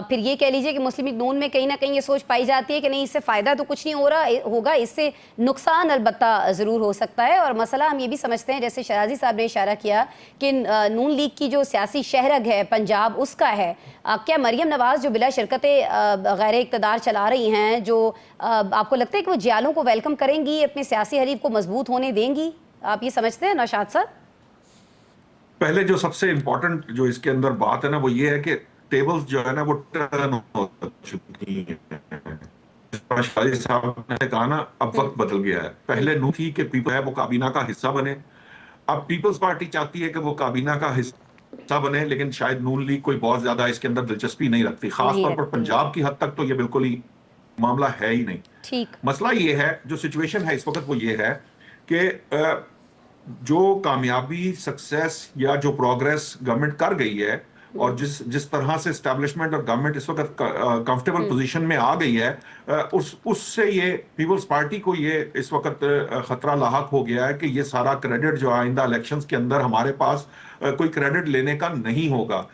फिर ये कह लीजिए कि मुस्लिम लीग नून में कहीं ना कहीं ये सोच पाई जाती है कि नहीं, इससे फ़ायदा तो कुछ नहीं हो रहा होगा, इससे नुकसान अलबत्ता ज़रूर हो सकता है? और मसला हम ये भी समझते हैं, जैसे शराजी साहब ने इशारा किया कि नून लीग की जो सियासी शहरग है पंजाब उसका है। क्या मरियम नवाज़ जो बिला शिरकत गैर इक़्तिदार चला रही हैं, जो आपको लगता है कि वो जियालों को वेलकम करेंगी, अपने सियासी हरीफ को मजबूत होने देंगी? आप ये समझते हैं नौशाद साहब? पहले जो सबसे इम्पोर्टेंट जो इसके अंदर बात है ना, वो ये है कि टेबल्स जो है ना वो टर्न हो चुकी है। शाहिद साहब ने कहा ना, अब वक्त बदल गया है। पहले नून थी कि पीपल है वो काबीना का हिस्सा बने, अब पीपल्स पार्टी चाहती है कि वो काबीना का हिस्सा बने, लेकिन शायद नून लीग कोई बहुत ज्यादा इसके अंदर दिलचस्पी नहीं रखती। खासतौर पर पंजाब की हद तक तो ये बिल्कुल ही मामला है ही नहीं। ठीक। मसला ये है, जो सिचुएशन है इस वक्त वो ये है कि जो कामयाबी, सक्सेस या जो प्रोग्रेस गवर्नमेंट कर गई है और जिस तरह से एस्टैब्लिशमेंट और गवर्नमेंट इस वक्त कंफर्टेबल पोजीशन में आ गई है, उससे ये पीपल्स पार्टी को ये इस वक्त खतरा लाहक हो गया है कि ये सारा क्रेडिट जो आइंदा इलेक्शंस के अंदर हमारे पास कोई क्रेडिट लेने का नहीं होगा।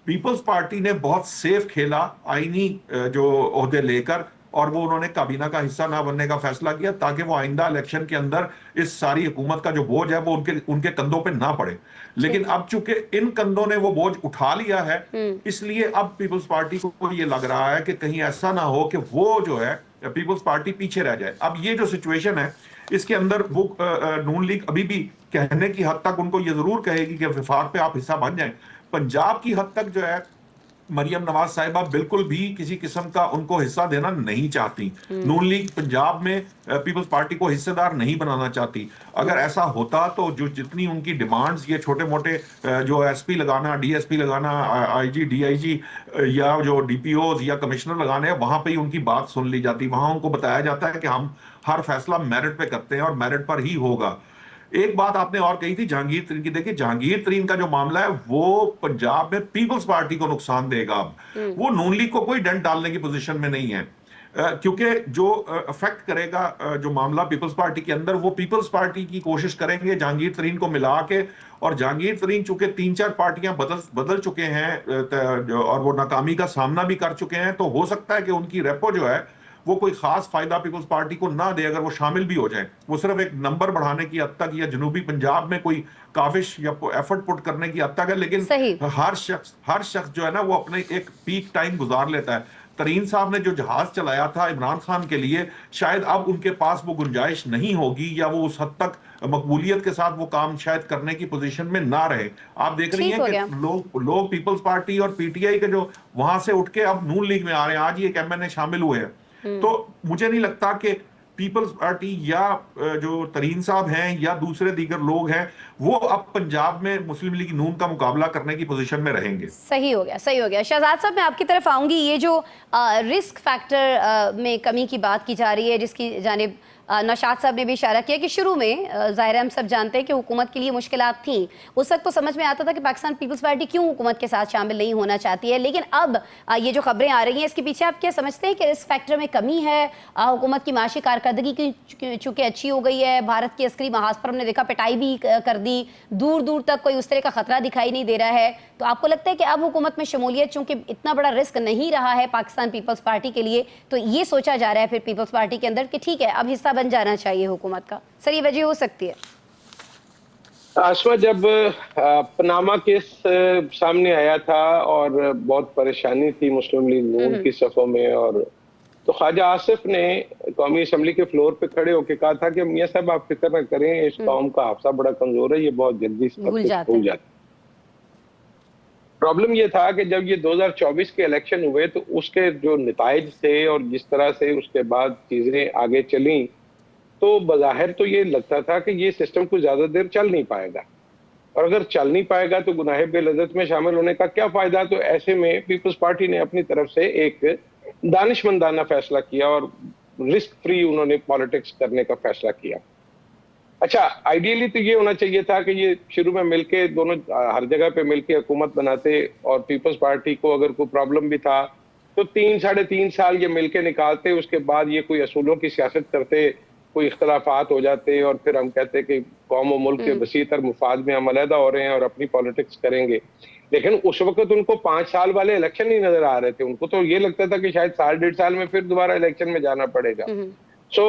पीपल्स पार्टी ने बहुत सेफ खेला आईनी जो ओहदे लेकर, और वो उन्होंने काबीना का हिस्सा ना बनने का फैसला किया ताकि वो आइंदा इलेक्शन के अंदर इस सारी हुकूमत का जो बोझ है वो उनके कंधों पे ना पड़े। लेकिन अब चूंकि इन कंधों ने वो बोझ उठा लिया है, इसलिए अब पीपल्स पार्टी को ये लग रहा है कि कहीं ऐसा ना हो कि वो जो है पीपल्स पार्टी पीछे रह जाए। अब ये जो सिचुएशन है इसके अंदर वो नून लीग अभी भी कहने की हद तक उनको ये जरूर कहेगी कि वफाक पे आप हिस्सा बन जाएं। पंजाब की हद तक जो है मरियम नवाज साहिबा बिल्कुल भी किसी किस्म का उनको हिस्सा देना नहीं चाहती। नून लीग पंजाब में पीपल्स पार्टी को हिस्सेदार नहीं बनाना चाहती। अगर ऐसा होता तो जो जितनी उनकी डिमांड्स, ये छोटे मोटे जो एसपी लगाना, डीएसपी लगाना, आईजी, डीआईजी या जो डीपीओज या कमिश्नर लगाने हैं, वहां पे ही उनकी बात सुन ली जाती। वहां उनको बताया जाता है कि हम हर फैसला मेरिट पे करते हैं और मेरिट पर ही होगा। एक बात आपने और कही थी जहांगीर तरीन की। देखिए, जहांगीर तरीन का जो मामला है वो पंजाब में पीपल्स पार्टी को नुकसान देगा। अब वो नून लीग को कोई डंड डालने की पोजीशन में नहीं है, क्योंकि जो अफेक्ट करेगा जो मामला पीपल्स पार्टी के अंदर, वो पीपल्स पार्टी की कोशिश करेंगे जहांगीर तरीन को मिला के। और जहांगीर तरीन चूंकि 3-4 पार्टियां बदल चुके हैं और वो नाकामी का सामना भी कर चुके हैं, तो हो सकता है कि उनकी रेपो जो है वो कोई खास फायदा पीपल्स पार्टी को ना दे अगर वो शामिल भी हो जाए। वो सिर्फ एक नंबर बढ़ाने की हद तक या जनूबी पंजाब में कोई काविश या एफर्ट पुट करने की हद तक है। लेकिन हर शख्स जो है ना वो अपने एक पीक टाइम गुजार लेता है। तरीन साहब ने जो जहाज चलाया था इमरान खान के लिए, शायद अब उनके पास वो गुंजाइश नहीं होगी या वो उस हद तक मकबूलियत के साथ वो काम शायद करने की पोजीशन में ना रहे। आप देख रही हैं कि लोग पीपल्स पार्टी और पीटीआई के जो वहां से उठ के अब नून लीग में आ रहे हैं, आज ये एक एमएनए शामिल हुए हैं। तो मुझे नहीं लगता कि पीपल्स पार्टी या जो तरीन साहब हैं या दूसरे दीगर लोग हैं वो अब पंजाब में मुस्लिम लीग नून का मुकाबला करने की पोजीशन में रहेंगे। सही हो गया, सही हो गया। शहजाद साहब, मैं आपकी तरफ आऊंगी। ये जो रिस्क फैक्टर में कमी की बात की जा रही है, जिसकी जानिब नौशाद साहब ने भी इशारा किया कि शुरू में ज़ाहिर हम सब जानते हैं कि हुकूमत के लिए मुश्किलात थी। उस वक्त तो समझ में आता था कि पाकिस्तान पीपल्स पार्टी क्यों हुकूमत के साथ शामिल नहीं होना चाहती है। लेकिन अब ये जो खबरें आ रही हैं, इसके पीछे आप क्या समझते हैं कि रिस्क फैक्टर में कमी है? हुकूमत की माशी कारकर्दगी की चूँकि अच्छी हो गई है, भारत की अस्करी महाज पर हमने देखा पिटाई भी कर दी, दूर दूर तक कोई उस तरह का खतरा दिखाई नहीं दे रहा है। तो आपको लगता है कि अब हुकूमत में शमूलियत चूँकि इतना बड़ा रिस्क नहीं रहा है पाकिस्तान पीपल्स पार्टी के लिए, तो ये सोचा जा रहा है फिर पीपल्स पार्टी के अंदर कि ठीक है अब हिस्सा बन जाना चाहिए हुकूमत का? सर, ये वजह हो सकती है? आसमा, जब पनामा केस सामने आया था और बहुत परेशानी थी मुस्लिम लीग नून की सफ़ों में, और तो ख्वाजा आसिफ ने कौमी असम्बली के फ्लोर पे खड़े होकर कहा था कि मियां साहब आप फिक्र न करें, इस कौम का हाफसा बड़ा कमजोर है, ये बहुत जल्दी भूल जाते। प्रॉब्लम ये था कि जब ये 2024 के इलेक्शन हुए तो उसके जो नताइज थे और जिस तरह से उसके बाद चीजें आगे चली, तो बज़ाहिर तो ये लगता था कि ये सिस्टम कुछ ज्यादा देर चल नहीं पाएगा, और अगर चल नहीं पाएगा तो गुनाह बेलज़्ज़त में शामिल होने का क्या फायदा। तो ऐसे में पीपल्स पार्टी ने अपनी तरफ से एक दानिशमंदाना फैसला किया और रिस्क फ्री उन्होंने पॉलिटिक्स करने का फैसला किया। अच्छा, आइडियली तो ये होना चाहिए था कि ये शुरू में मिलके दोनों हर जगह पे मिलके हुकूमत बनाते, और पीपल्स पार्टी को अगर कोई प्रॉब्लम भी था तो 3-3.5 साल ये मिलके निकालते, उसके बाद ये कोई असूलों की सियासत करते, कोई इख्तलाफात हो जाते और फिर हम कहते कि कौम और मुल्क के वसीतर मुफाद में हम अलहदा हो रहे हैं और अपनी पॉलिटिक्स करेंगे। लेकिन उस वक्त उनको 5 साल वाले इलेक्शन ही नजर आ रहे थे, उनको तो ये लगता था कि शायद 1.5 साल में फिर दोबारा इलेक्शन में जाना पड़ेगा। सो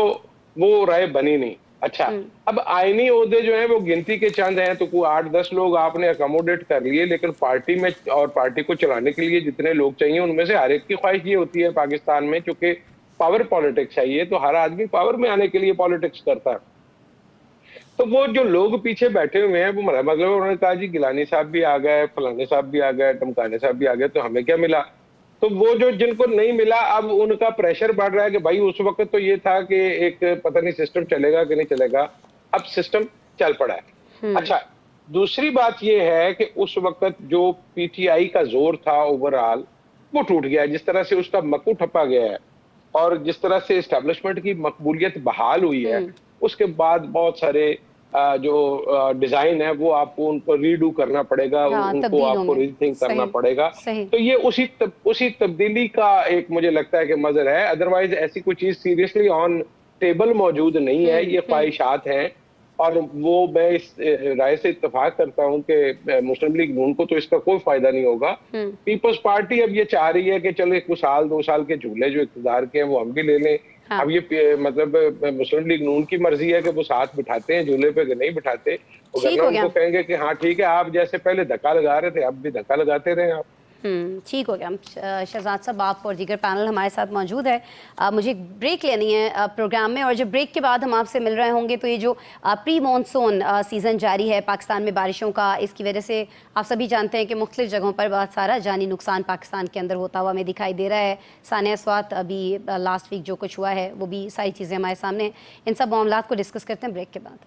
वो राय बनी नहीं। अच्छा, अब आईनी ओहदे जो हैं वो गिनती के चंद हैं, तो कोई 8-10 लोग आपने अकोमोडेट कर लिए, लेकिन पार्टी में और पार्टी को चलाने के लिए जितने लोग चाहिए उनमें से हर एक की ख्वाहिश ये होती है पाकिस्तान में, चूंकि पावर पॉलिटिक्स चाहिए तो हर आदमी पावर में आने के लिए पॉलिटिक्स करता है। तो वो जो लोग पीछे बैठे हुए हैं वो मतलब उन्होंने कहा जी गिलानी साहब भी आ गए, फलाने साहब भी आ गए, टमकाने साहब भी आ गए, तो हमें क्या मिला। तो वो जो जिनको नहीं मिला अब उनका प्रेशर बढ़ रहा है कि भाई उस वक्त तो ये था कि एक पता नहीं सिस्टम चलेगा कि नहीं चलेगा, अब सिस्टम चल पड़ा है। अच्छा, दूसरी बात ये है कि उस वक्त जो पीटीआई का जोर था ओवरऑल वो टूट गया है, जिस तरह से उसका मक्कू ठप्पा गया है और जिस तरह से एस्टेब्लिशमेंट की मकबूलियत बहाल हुई है, उसके बाद बहुत सारे जो डिजाइन है वो आपको उनको रीडू करना पड़ेगा, उनको आपको रीथिंक करना पड़ेगा। तो ये उसी तब्दीली का एक मुझे लगता है कि मजर है, अदरवाइज ऐसी कोई चीज सीरियसली ऑन टेबल मौजूद नहीं है, ये ख्वाहिशात हैं। और वो मैं इस राय से इत्तेफाक करता हूं कि मुस्लिम लीग नून को तो इसका कोई फायदा नहीं होगा। पीपल्स पार्टी अब ये चाह रही है कि चलो कुछ 1-2 साल के झूले जो इक़्तिदार के हैं वो हम भी ले लें। हाँ। अब ये मतलब मुस्लिम लीग नून की मर्जी है कि वो साथ बिठाते हैं झूले पे कि नहीं बिठाते, वो उनको कहेंगे कि हाँ ठीक है, आप जैसे पहले धक्का लगा रहे थे अब भी धक्का लगाते रहे आप। ठीक हो गया। शहजाद साहब, आप और दीगर पैनल हमारे साथ मौजूद है। मुझे एक ब्रेक लेनी है प्रोग्राम में, और जब ब्रेक के बाद हम आपसे मिल रहे होंगे तो ये जो प्री मानसून सीज़न जारी है पाकिस्तान में बारिशों का, इसकी वजह से आप सभी जानते हैं कि मुख्तलिफ जगहों पर बहुत सारा जानी नुकसान पाकिस्तान के अंदर होता हुआ हमें दिखाई दे रहा है। सानिया स्वात अभी लास्ट वीक जो कुछ हुआ है वो भी सारी चीज़ें हमारे सामने, इन सब मामलों को डिस्कस करते हैं ब्रेक के बाद।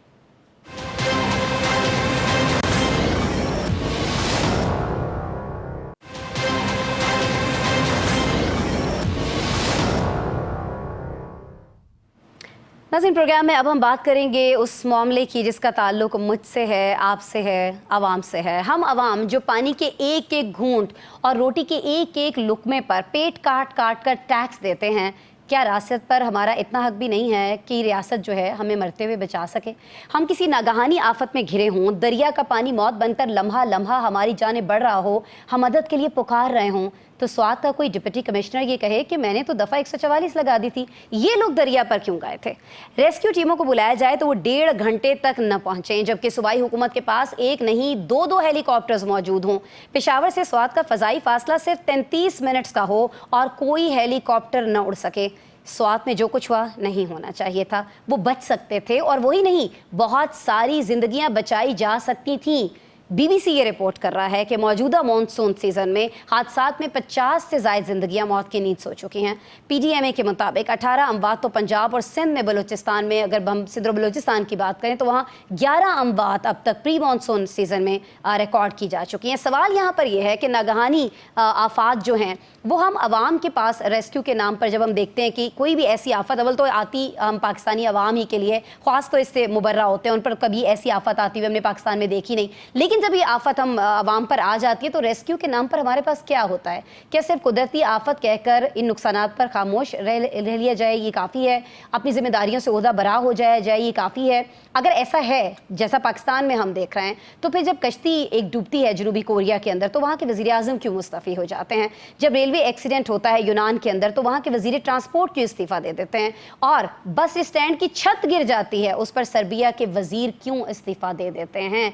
नाज़रीन, प्रोग्राम में अब हम बात करेंगे उस मामले की जिसका ताल्लुक मुझसे है, आपसे है, आवाम से है। हम आवाम जो पानी के एक एक घूंट और रोटी के एक एक लुकमे पर पेट काट काट कर टैक्स देते हैं, क्या रियासत पर हमारा इतना हक भी नहीं है कि रियासत जो है हमें मरते हुए बचा सके? हम किसी नागहानी आफत में घिरे हों, दरिया का पानी मौत बनकर लम्हा लम्हा हमारी जाने बढ़ रहा हो, हम मदद के लिए पुकार रहे हों, तो स्वात का कोई डिप्टी कमिश्नर ये कहे कि मैंने तो दफ़ा 144 लगा दी थी, ये लोग दरिया पर क्यों गए थे? रेस्क्यू टीमों को बुलाया जाए तो वो 1.5 घंटे तक न पहुँचें, जबकि सूबाई हुकूमत के पास एक नहीं 2-2 हेलीकॉप्टर्स मौजूद हों। पेशावर से स्वात का फ़ज़ाई फासला सिर्फ 33 मिनट्स का हो और कोई हेलीकॉप्टर न उड़ सके। स्वात में जो कुछ हुआ नहीं होना चाहिए था, वो बच सकते थे, और वही नहीं, बहुत सारी जिंदगियां बचाई जा सकती थीं। बीबीसी ये रिपोर्ट कर रहा है कि मौजूदा मानसून सीज़न में हादसात में 50 से ज़ायद जिंदगियां मौत की नींद सो चुकी हैं। पीडीएमए के मुताबिक 18 अमवात तो पंजाब और सिंध में, बलूचिस्तान में अगर हम सिंध और बलूचिस्तान की बात करें तो वहाँ 11 अमवात अब तक प्री मानसून सीज़न में रिकॉर्ड की जा चुकी हैं। सवाल यहाँ पर यह है कि नागहानी आफात जो हैं वो हम आवाम के पास रेस्क्यू के नाम पर जब हम देखते हैं कि कोई भी ऐसी आफत अव्वल तो आती हम पाकिस्तानी आवाम ही के लिए, ख़ास तो इससे मुबर्रा होते हैं, उन पर कभी ऐसी आफत आती हुई हमने पाकिस्तान में देखी नहीं। लेकिन लेकिन जब ये आफत हम आवाम पर आ जाती है तो रेस्क्यू के नाम पर हमारे पास क्या होता है? क्या सिर्फ कुदरती आफत कहकर इन नुकसानात पर खामोश रह लिया जाए ये काफ़ी है? अपनी जिम्मेदारियों से ओहदा बरा हो जाए ये काफ़ी है? अगर ऐसा है जैसा पाकिस्तान में हम देख रहे हैं, तो फिर जब कश्ती एक डूबती है जनूबी कोरिया के अंदर तो वहाँ के वज़ीर आज़म क्यों मुस्तफ़ी हो जाते हैं? जब रेलवे एक्सीडेंट होता है यूनान के अंदर तो वहाँ के वज़ीर ट्रांसपोर्ट क्यों इस्तीफ़ा दे देते हैं? और बस स्टैंड की छत गिर जाती है, उस पर सर्बिया के वज़ीर क्यों इस्तीफ़ा दे देते हैं?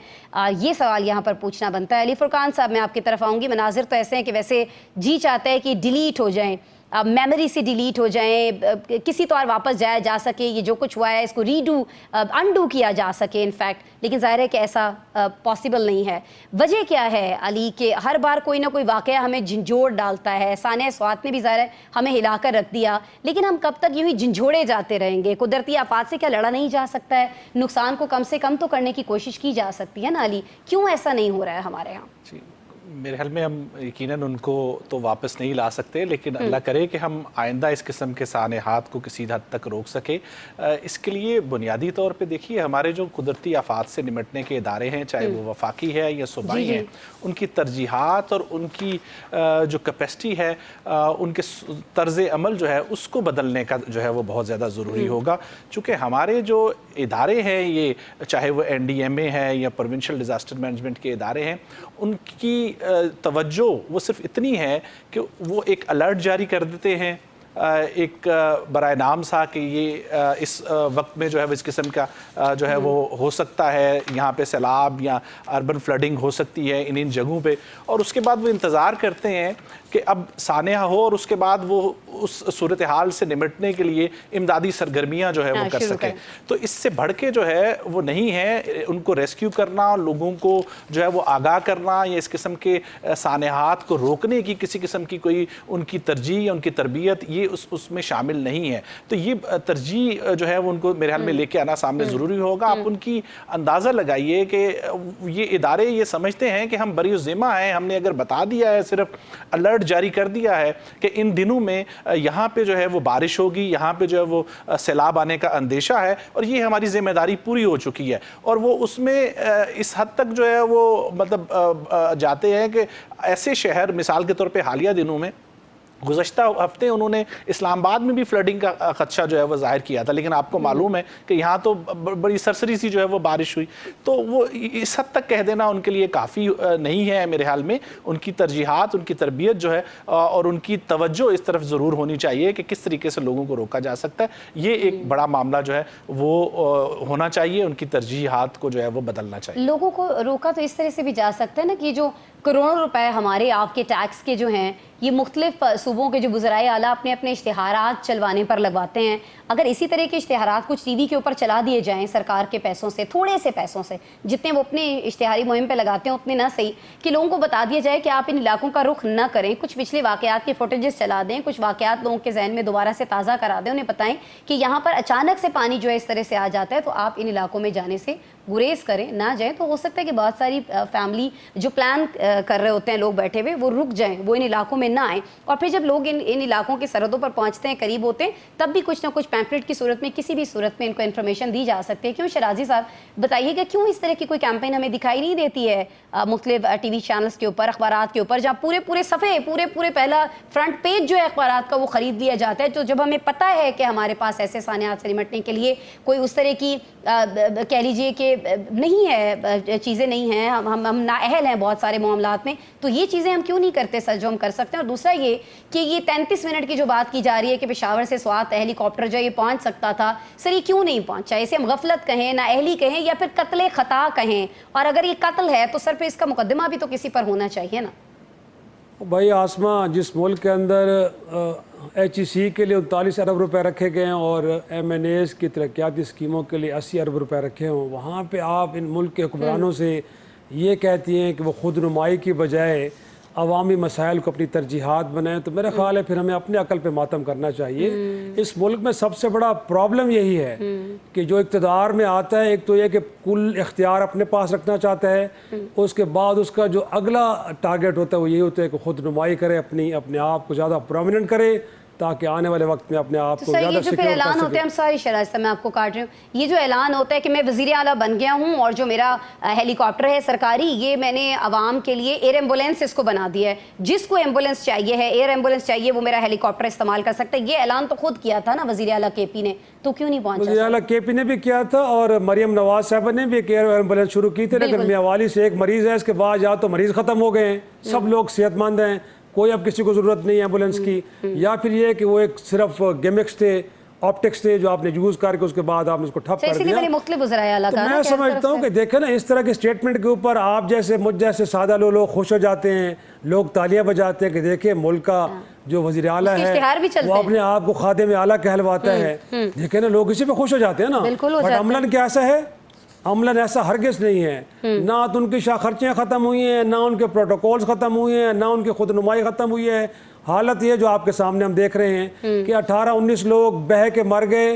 ये सवाल यहाँ पर पूछना बनता है। अली फुरकान साहब, मैं आपकी तरफ आऊँगी। मनाजिर तो ऐसे हैं कि वैसे जी चाहता है कि डिलीट हो जाएँ, मेमोरी से डिलीट हो जाएं, किसी तौर वापस जाया जा सके, ये जो कुछ हुआ है इसको अनडू किया जा सके इनफैक्ट, लेकिन ज़ाहिर है कि ऐसा पॉसिबल नहीं है। वजह क्या है अली के हर बार कोई ना कोई वाक़या हमें झंझोड़ डालता है? सानिया स्वात ने भी ज़ाहिर है हमें हिलाकर रख दिया, लेकिन हम कब तक यूँ ही झंझोड़े जाते रहेंगे? कुदरती आफात से क्या लड़ा नहीं जा सकता है? नुकसान को कम से कम तो करने की कोशिश की जा सकती है ना अली? क्यों ऐसा नहीं हो रहा है हमारे यहाँ? मेरे ख्याल में हम यकीनन उनको तो वापस नहीं ला सकते, लेकिन अल्लाह करे कि हम आइंदा इस किस्म के सानेहात को किसी हद तक रोक सके। इसके लिए बुनियादी तौर पे देखिए, हमारे जो कुदरती आफात से निमटने के इदारे हैं, चाहे वो वफाकी है या सूबाई हैं, उनकी तरजीहात और उनकी जो कैपेसिटी है, उनके तर्ज़ अमल जो है उसको बदलने का जो है वो बहुत ज़्यादा ज़रूरी होगा। चूँकि हमारे जो इदारे हैं, ये चाहे वो NDMA है या प्रोविंशियल डिज़ास्टर मैनेजमेंट के इदारे हैं, उनकी तवज्जो वो सिर्फ इतनी है कि वो एक अलर्ट जारी कर देते हैं एक बराए नाम सा कि ये इस वक्त में जो है इस किस्म का जो है वो हो सकता है, यहाँ पे सैलाब या अर्बन फ्लडिंग हो सकती है इन जगहों पे, और उसके बाद वो इंतज़ार करते हैं कि अब सानिया हो और उसके बाद वो उस सूरत हाल से निमटने के लिए इमदादी सरगर्मियाँ जो है वो कर सकें। तो इससे बढ़ के जो है वो नहीं है उनको रेस्क्यू करना, लोगों को जो है वो आगाह करना या इस किस्म के सानियात को रोकने की किसी किस्म की कोई उनकी तरजीह या उनकी तरबियत ये उसमें शामिल नहीं है। तो ये तरजीह जो है वो उनको मेरे ख्याल में लेके आना सामने ज़रूरी होगा। आप उनकी अंदाज़ा लगाइए कि ये इदारे ये समझते हैं कि हम बरी ज़िम्मा हैं, हमने अगर बता दिया है, सिर्फ अलर्ट जारी कर दिया है कि इन दिनों में यहाँ पे जो है वो बारिश होगी, यहाँ पे जो है वो सैलाब आने का अंदेशा है और ये हमारी जिम्मेदारी पूरी हो चुकी है, और वो उसमें इस हद तक जो है वो मतलब जाते हैं कि ऐसे शहर, मिसाल के तौर पे हालिया दिनों में गुज़श्ता हफ्ते उन्होंने इस्लामाबाद में भी फ्लडिंग का खदशा जो है वो जाहिर किया था, लेकिन आपको मालूम है कि यहाँ तो बड़ी सरसरी सी जो है वो बारिश हुई। तो वो इस हद तक कह देना उनके लिए काफ़ी नहीं है मेरे ख्याल में। उनकी तरजीहात, उनकी तरबियत जो है और उनकी तवज्जो इस तरफ ज़रूर होनी चाहिए कि किस तरीके से लोगों को रोका जा सकता है। ये एक बड़ा मामला जो है वो होना चाहिए, उनकी तरजीहात को जो है वो बदलना चाहिए। लोगों को रोका तो इस तरह से भी जा सकता है ना कि जो करोड़ों रुपए हमारे आपके टैक्स के जो हैं ये मुख्तलिफ सूबों के जो वज़राए आला अपने अपने इश्तिहारात चलवाने पर लगवाते हैं, अगर इसी तरह के इश्तिहारात कुछ टीवी के ऊपर चला दिए जाएं सरकार के पैसों से, थोड़े से पैसों से, जितने वो अपने इश्तिहारी मुहिम पे लगाते हैं उतने ना सही, कि लोगों को बता दिया जाए कि आप इन इलाकों का रुख न करें, कुछ पिछले वाक़यात के फुटेजेस चला दें, कुछ वाक़यात लोगों के जहन में दोबारा से ताज़ा करा दें, उन्हें बताएं कि यहाँ पर अचानक से पानी जो है इस तरह से आ जाता है तो आप इन इलाकों में जाने से गुरेज करें, ना जाएं। तो हो सकता है कि बहुत सारी फैमिली जो प्लान कर रहे होते हैं लोग बैठे हुए, वो रुक जाएं, वो इन इलाकों में ना आएँ, और फिर जब लोग इन इलाकों की सरहदों पर पहुंचते हैं, करीब होते हैं, तब भी कुछ ना कुछ पैम्पलेट की सूरत में, किसी भी सूरत में इनको इन्फॉर्मेशन दी जा सकती है। क्यों शराजी साहब बताइएगा, क्यों इस तरह की कोई कैंपेन हमें दिखाई नहीं देती है मुख्तलिफ टीवी चैनल्स के ऊपर, अखबारात के ऊपर, जहाँ पूरे सफ़े पूरे पहला फ्रंट पेज जो है अखबारात का वो ख़रीद लिया जाता है। तो जब हमें पता है कि हमारे पास ऐसे सानियात से निमटने के लिए कोई उस तरह की कह लीजिए कि नहीं है, चीज़ें नहीं हैं, हम नाअहल हैं बहुत सारे मामलात में, तो ये चीज़ें हम क्यों नहीं करते सर जो हम कर सकते हैं। और दूसरा ये कि ये 33 मिनट की जो बात की जा रही है कि पेशावर से स्वात हेलीकॉप्टर जो ये पहुंच सकता था, सर ये क्यों नहीं पहुंचा? इसे हम गफलत कहें, नाअहली कहें, या फिर कत्ल खता कहें, और अगर ये कत्ल है तो सर फिर इसका मुकदमा भी तो किसी पर होना चाहिए ना। भाई आसमा, जिस मुल्क के अंदर HEC के लिए 39 अरब रुपए रखे गए हैं और MNAs की तरक्याती स्कीमों के लिए 80 अरब रुपए रखे हों, वहाँ पे आप इन मुल्क के हुक्मरानों से ये कहती हैं कि वो खुद नुमाई की बजाय अवामी मसाइल को अपनी तरजीहात बनाएं, तो मेरा ख्याल है फिर हमें अपने अकल पे मातम करना चाहिए। इस मुल्क में सबसे बड़ा प्रॉब्लम यही है कि जो इक़्तिदार में आता है, एक तो ये कि कुल इख्तियार अपने पास रखना चाहता है, उसके बाद उसका जो अगला टारगेट होता है वो यही होता है कि खुद नुमाई करे, अपने आप को ज़्यादा प्रोमिनेंट करे ताकि आने वाले वक्त में अपने आप तो को सर, ज़्यादा ये जो फिर सिक्योर ऐलान कर होते हैं, सकें। हम सॉरी शराज मैं आपको काट रही हूँ, ये जो ऐलान होता है कि मैं वज़ीर आला बन गया हूँ और जो मेरा हेलीकॉप्टर है सरकारी, ये मैंने आवाम के लिए एयर एम्बुलेंस इसको बना दिया है, जिसको एम्बुलेंस चाहिए है, एयर एम्बुलेंस चाहिए, वो मेरा हेलीकॉप्टर इस्तेमाल कर सकता है। ये ऐलान तो खुद किया था ना वज़ीर आला KP ने, तो क्यों नहीं पहुंचा? वज़ीर आला KP ने भी किया था और मरियम नवाज साहब ने भी एक एयर एम्बुलेंस शुरू की थी, लेकिन मियावाली से एक मरीज़ है, इसके बाद या तो मरीज़ ख़त्म हो गए हैं, सब लोग सेहतमंद हैं, कोई अब किसी को ज़रूरत नहीं है एम्बुलेंस की, या फिर ये कि वो एक सिर्फ गिमिक्स थे, ऑप्टिक्स थे जो आपने यूज़ करके उसके बाद आपने उसको ठप कर दिया। तो मैं समझता हूँ कि देखें ना, इस तरह के स्टेटमेंट के ऊपर आप जैसे मुझ जैसे सादा लोग खुश हो जाते हैं, लोग तालियां बजाते हैं कि देखिए मुल्क का जो वज़ीर आला है वो अपने आप को खादिम आला कहलवाता है। देखें ना, लोग इसी पे खुश हो जाते हैं ना, बट अमलन क्या ऐसा है? अमलन ऐसा हरगिज़ नहीं है। ना तो उनकी खर्चियाँ ख़त्म हुई हैं, ना उनके प्रोटोकॉल्स ख़त्म हुए हैं, ना उनकी खुदनुमाई ख़त्म हुई है। हालत ये जो आपके सामने हम देख रहे हैं कि 18-19 लोग बह के मर गए।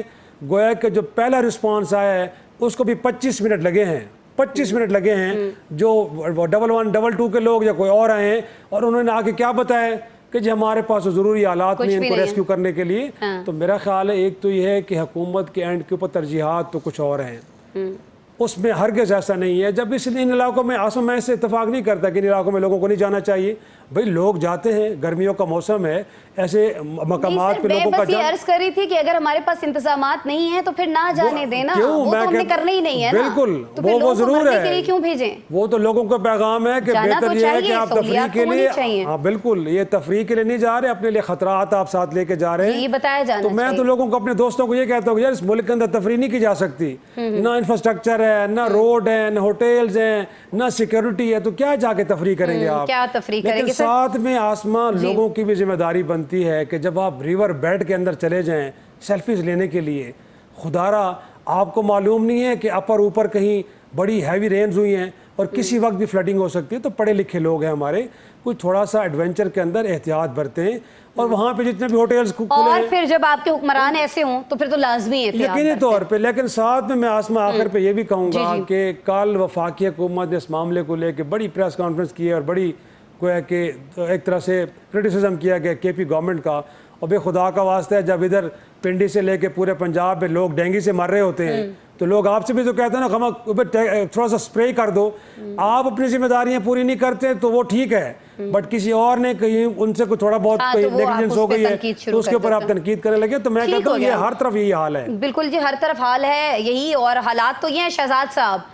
गोया के जो पहला रिस्पांस आया है उसको भी 25 मिनट लगे हैं, 25 मिनट लगे हैं। जो 11, 22 के लोग या कोई और आए हैं और उन्होंने आके क्या बताया कि जी हमारे पास ज़रूरी हालात नहीं इनको रेस्क्यू करने के लिए। तो मेरा ख्याल है एक तो ये है कि हुकूमत के एंड के ऊपर तरजीहात तो कुछ और हैं, उसमें हरगिज़ ऐसा नहीं है। जब इन इलाकों में आसम मैं इससे इतफाक़ नहीं करता कि इन इलाकों में लोगों को नहीं जाना चाहिए। भाई लोग जाते हैं, गर्मियों का मौसम है, ऐसे मकामात पे लोगों का अर्ज कर रही थी कि अगर हमारे पास इंतजामात नहीं है तो फिर ना जाने देना, क्यों? वो तो हमने करना ही नहीं है ना। बिल्कुल, तो वो जरूर है, के लिए क्यों भेजें? वो तो लोगों का पैगाम है कि बेहतर ये है कि आप तफरीह के लिए, हाँ बिल्कुल, ये तफरीह के लिए नहीं जा रहे, अपने लिए खतरात आप साथ लेके जा रहे हैं, ये बताया जाना। तो मैं तो लोगों को, अपने दोस्तों को ये कहता हूँ यार इस मुल्क के अंदर तफरीह नहीं की जा सकती, ना इंफ्रास्ट्रक्चर है, ना रोड है, ना होटल्स हैं, ना सिक्योरिटी है, तो क्या जाके तफरीह करेंगे आप? क्या तफरीह करेंगे? साथ में लोगों की भी जिम्मेदारी बनती है कि जब आप रिवर बेड के अंदर चले जाएं सेल्फीज लेने के लिए, खुदारा आपको मालूम नहीं है कि अपर ऊपर कहीं बड़ी हैवी रेन्स हुई हैं और किसी वक्त भी फ्लडिंग हो सकती है। तो पढ़े लिखे लोग हैं हमारे, कुछ थोड़ा सा एडवेंचर के अंदर एहतियात बरतें हैं और वहाँ पे जितने भी होटल्स खुले और फिर जब आपके हुक्मरान ऐसे हों तो फिर तो लाजमी है यकीनी तौर पे। लेकिन साथ में मैं आसमा आखिर पे ये भी कहूँगा कि कल वफाकी हुकूमत ने इस मामले को लेकर बड़ी प्रेस कॉन्फ्रेंस की है और बड़ी गोया कि एक तरह से क्रिटिसिज्म किया गया KP गवर्नमेंट का। और बेखुदा का वास्ता है, जब इधर पिंडी से लेके पूरे पंजाब में लोग डेंगू से मर रहे होते हैं तो लोग आपसे भी तो कहते हैं ना थोड़ा सा स्प्रे कर दो। आप अपनी जिम्मेदारियां पूरी नहीं करते तो वो ठीक है, बट किसी और ने कहीं उनसे कोई थोड़ा बहुत कोई नेग्लिजेंस हो गई है तो उसके ऊपर आप तनकीद करने लगे। तो मैं कहता हूँ ये हर तरफ यही हाल है। बिल्कुल जी, हर तरफ हाल है यही। और हालात तो ये हैं शहजाद साहब,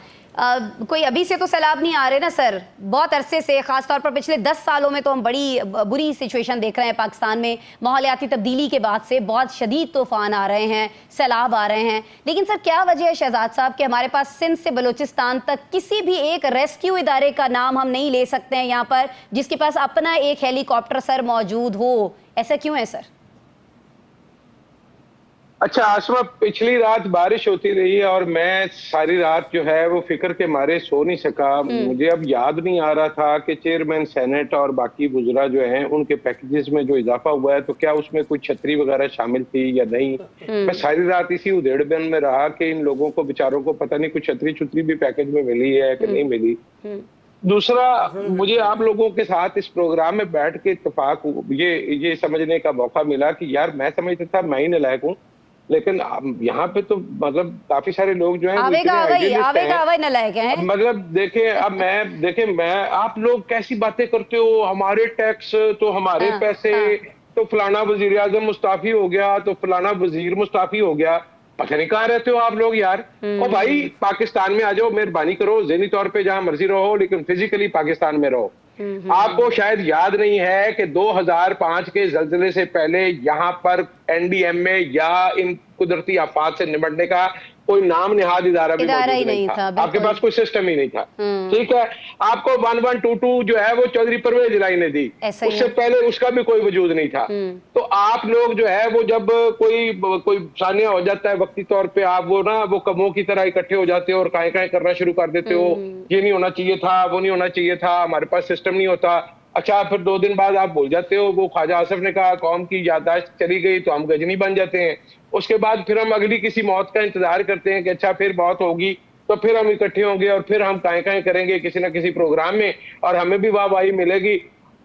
कोई अभी से तो सैलाब नहीं आ रहे ना सर, बहुत अरसे से, खासतौर पर पिछले 10 सालों में तो हम बड़ी बुरी सिचुएशन देख रहे हैं पाकिस्तान में। माहौलियाती तब्दीली के बाद से बहुत शदीद तूफान आ रहे हैं, सैलाब आ रहे हैं। लेकिन सर क्या वजह है शहजाद साहब कि हमारे पास सिंध से बलूचिस्तान तक किसी भी एक रेस्क्यू इदारे का नाम हम नहीं ले सकते हैं यहाँ पर जिसके पास अपना एक हेलीकॉप्टर सर मौजूद हो? ऐसा क्यों है सर? अच्छा आसमा, पिछली रात बारिश होती रही और मैं सारी रात जो है वो फिक्र के मारे सो नहीं सका। मुझे अब याद नहीं आ रहा था कि चेयरमैन सेनेट और बाकी बुजुर्ग जो हैं उनके पैकेजेस में जो इजाफा हुआ है तो क्या उसमें कोई छतरी वगैरह शामिल थी या नहीं। मैं सारी रात इसी उधेड़बन में रहा कि इन लोगों को बेचारों को पता नहीं कुछ छतरी छुतरी भी पैकेज में मिली है कि नहीं मिली। दूसरा, मुझे आप लोगों के साथ इस प्रोग्राम में बैठ के इत्तेफाक ये समझने का मौका मिला कि यार मैं समझता था मैं ही नालायक हूँ, लेकिन यहाँ पे तो मतलब काफी सारे लोग जो हैं मतलब देखें मैं आप लोग कैसी बातें करते हो, हमारे टैक्स तो हमारे पैसे तो फलाना वजीर आजम मुस्ताफी हो गया तो फलाना वजीर मुस्ताफी हो गया, पता नहीं कहाँ रहते हो आप लोग यार। और भाई पाकिस्तान में आ जाओ, मेहरबानी करो, ज़हनी तौर पे जहां मर्जी रहो लेकिन फिजिकली पाकिस्तान में रहो। आपको शायद याद नहीं है कि 2005 के जल्जले से पहले यहाँ पर NDMA या इन कुदरती आफात से निपटने का कोई नाम निहाद इदारा भी नहीं था। आपके पास कोई सिस्टम ही नहीं था। ठीक है, आपको 1122 जो है वो चौधरी परवेज इलाही ने दी, उससे पहले उसका भी कोई वजूद नहीं था। तो आप लोग जो है वो जब कोई सानिया हो जाता है वक्ती तौर पे, आप वो कमों की तरह इकट्ठे हो जाते हो और काहे काहे करना शुरू कर देते हो, ये नहीं होना चाहिए था, वो नहीं होना चाहिए था, हमारे पास सिस्टम नहीं होता। अच्छा, फिर 2 दिन बाद आप भूल जाते हो, वो ख्वाजा आसिफ ने कहा कौम की याददाश्त चली गई तो हम गजनी बन जाते हैं। उसके बाद फिर हम अगली किसी मौत का इंतजार करते हैं कि अच्छा फिर मौत होगी तो फिर हम इकट्ठे होंगे और फिर हम काहे काहे करेंगे किसी ना किसी प्रोग्राम में और हमें भी वाहवाही मिलेगी।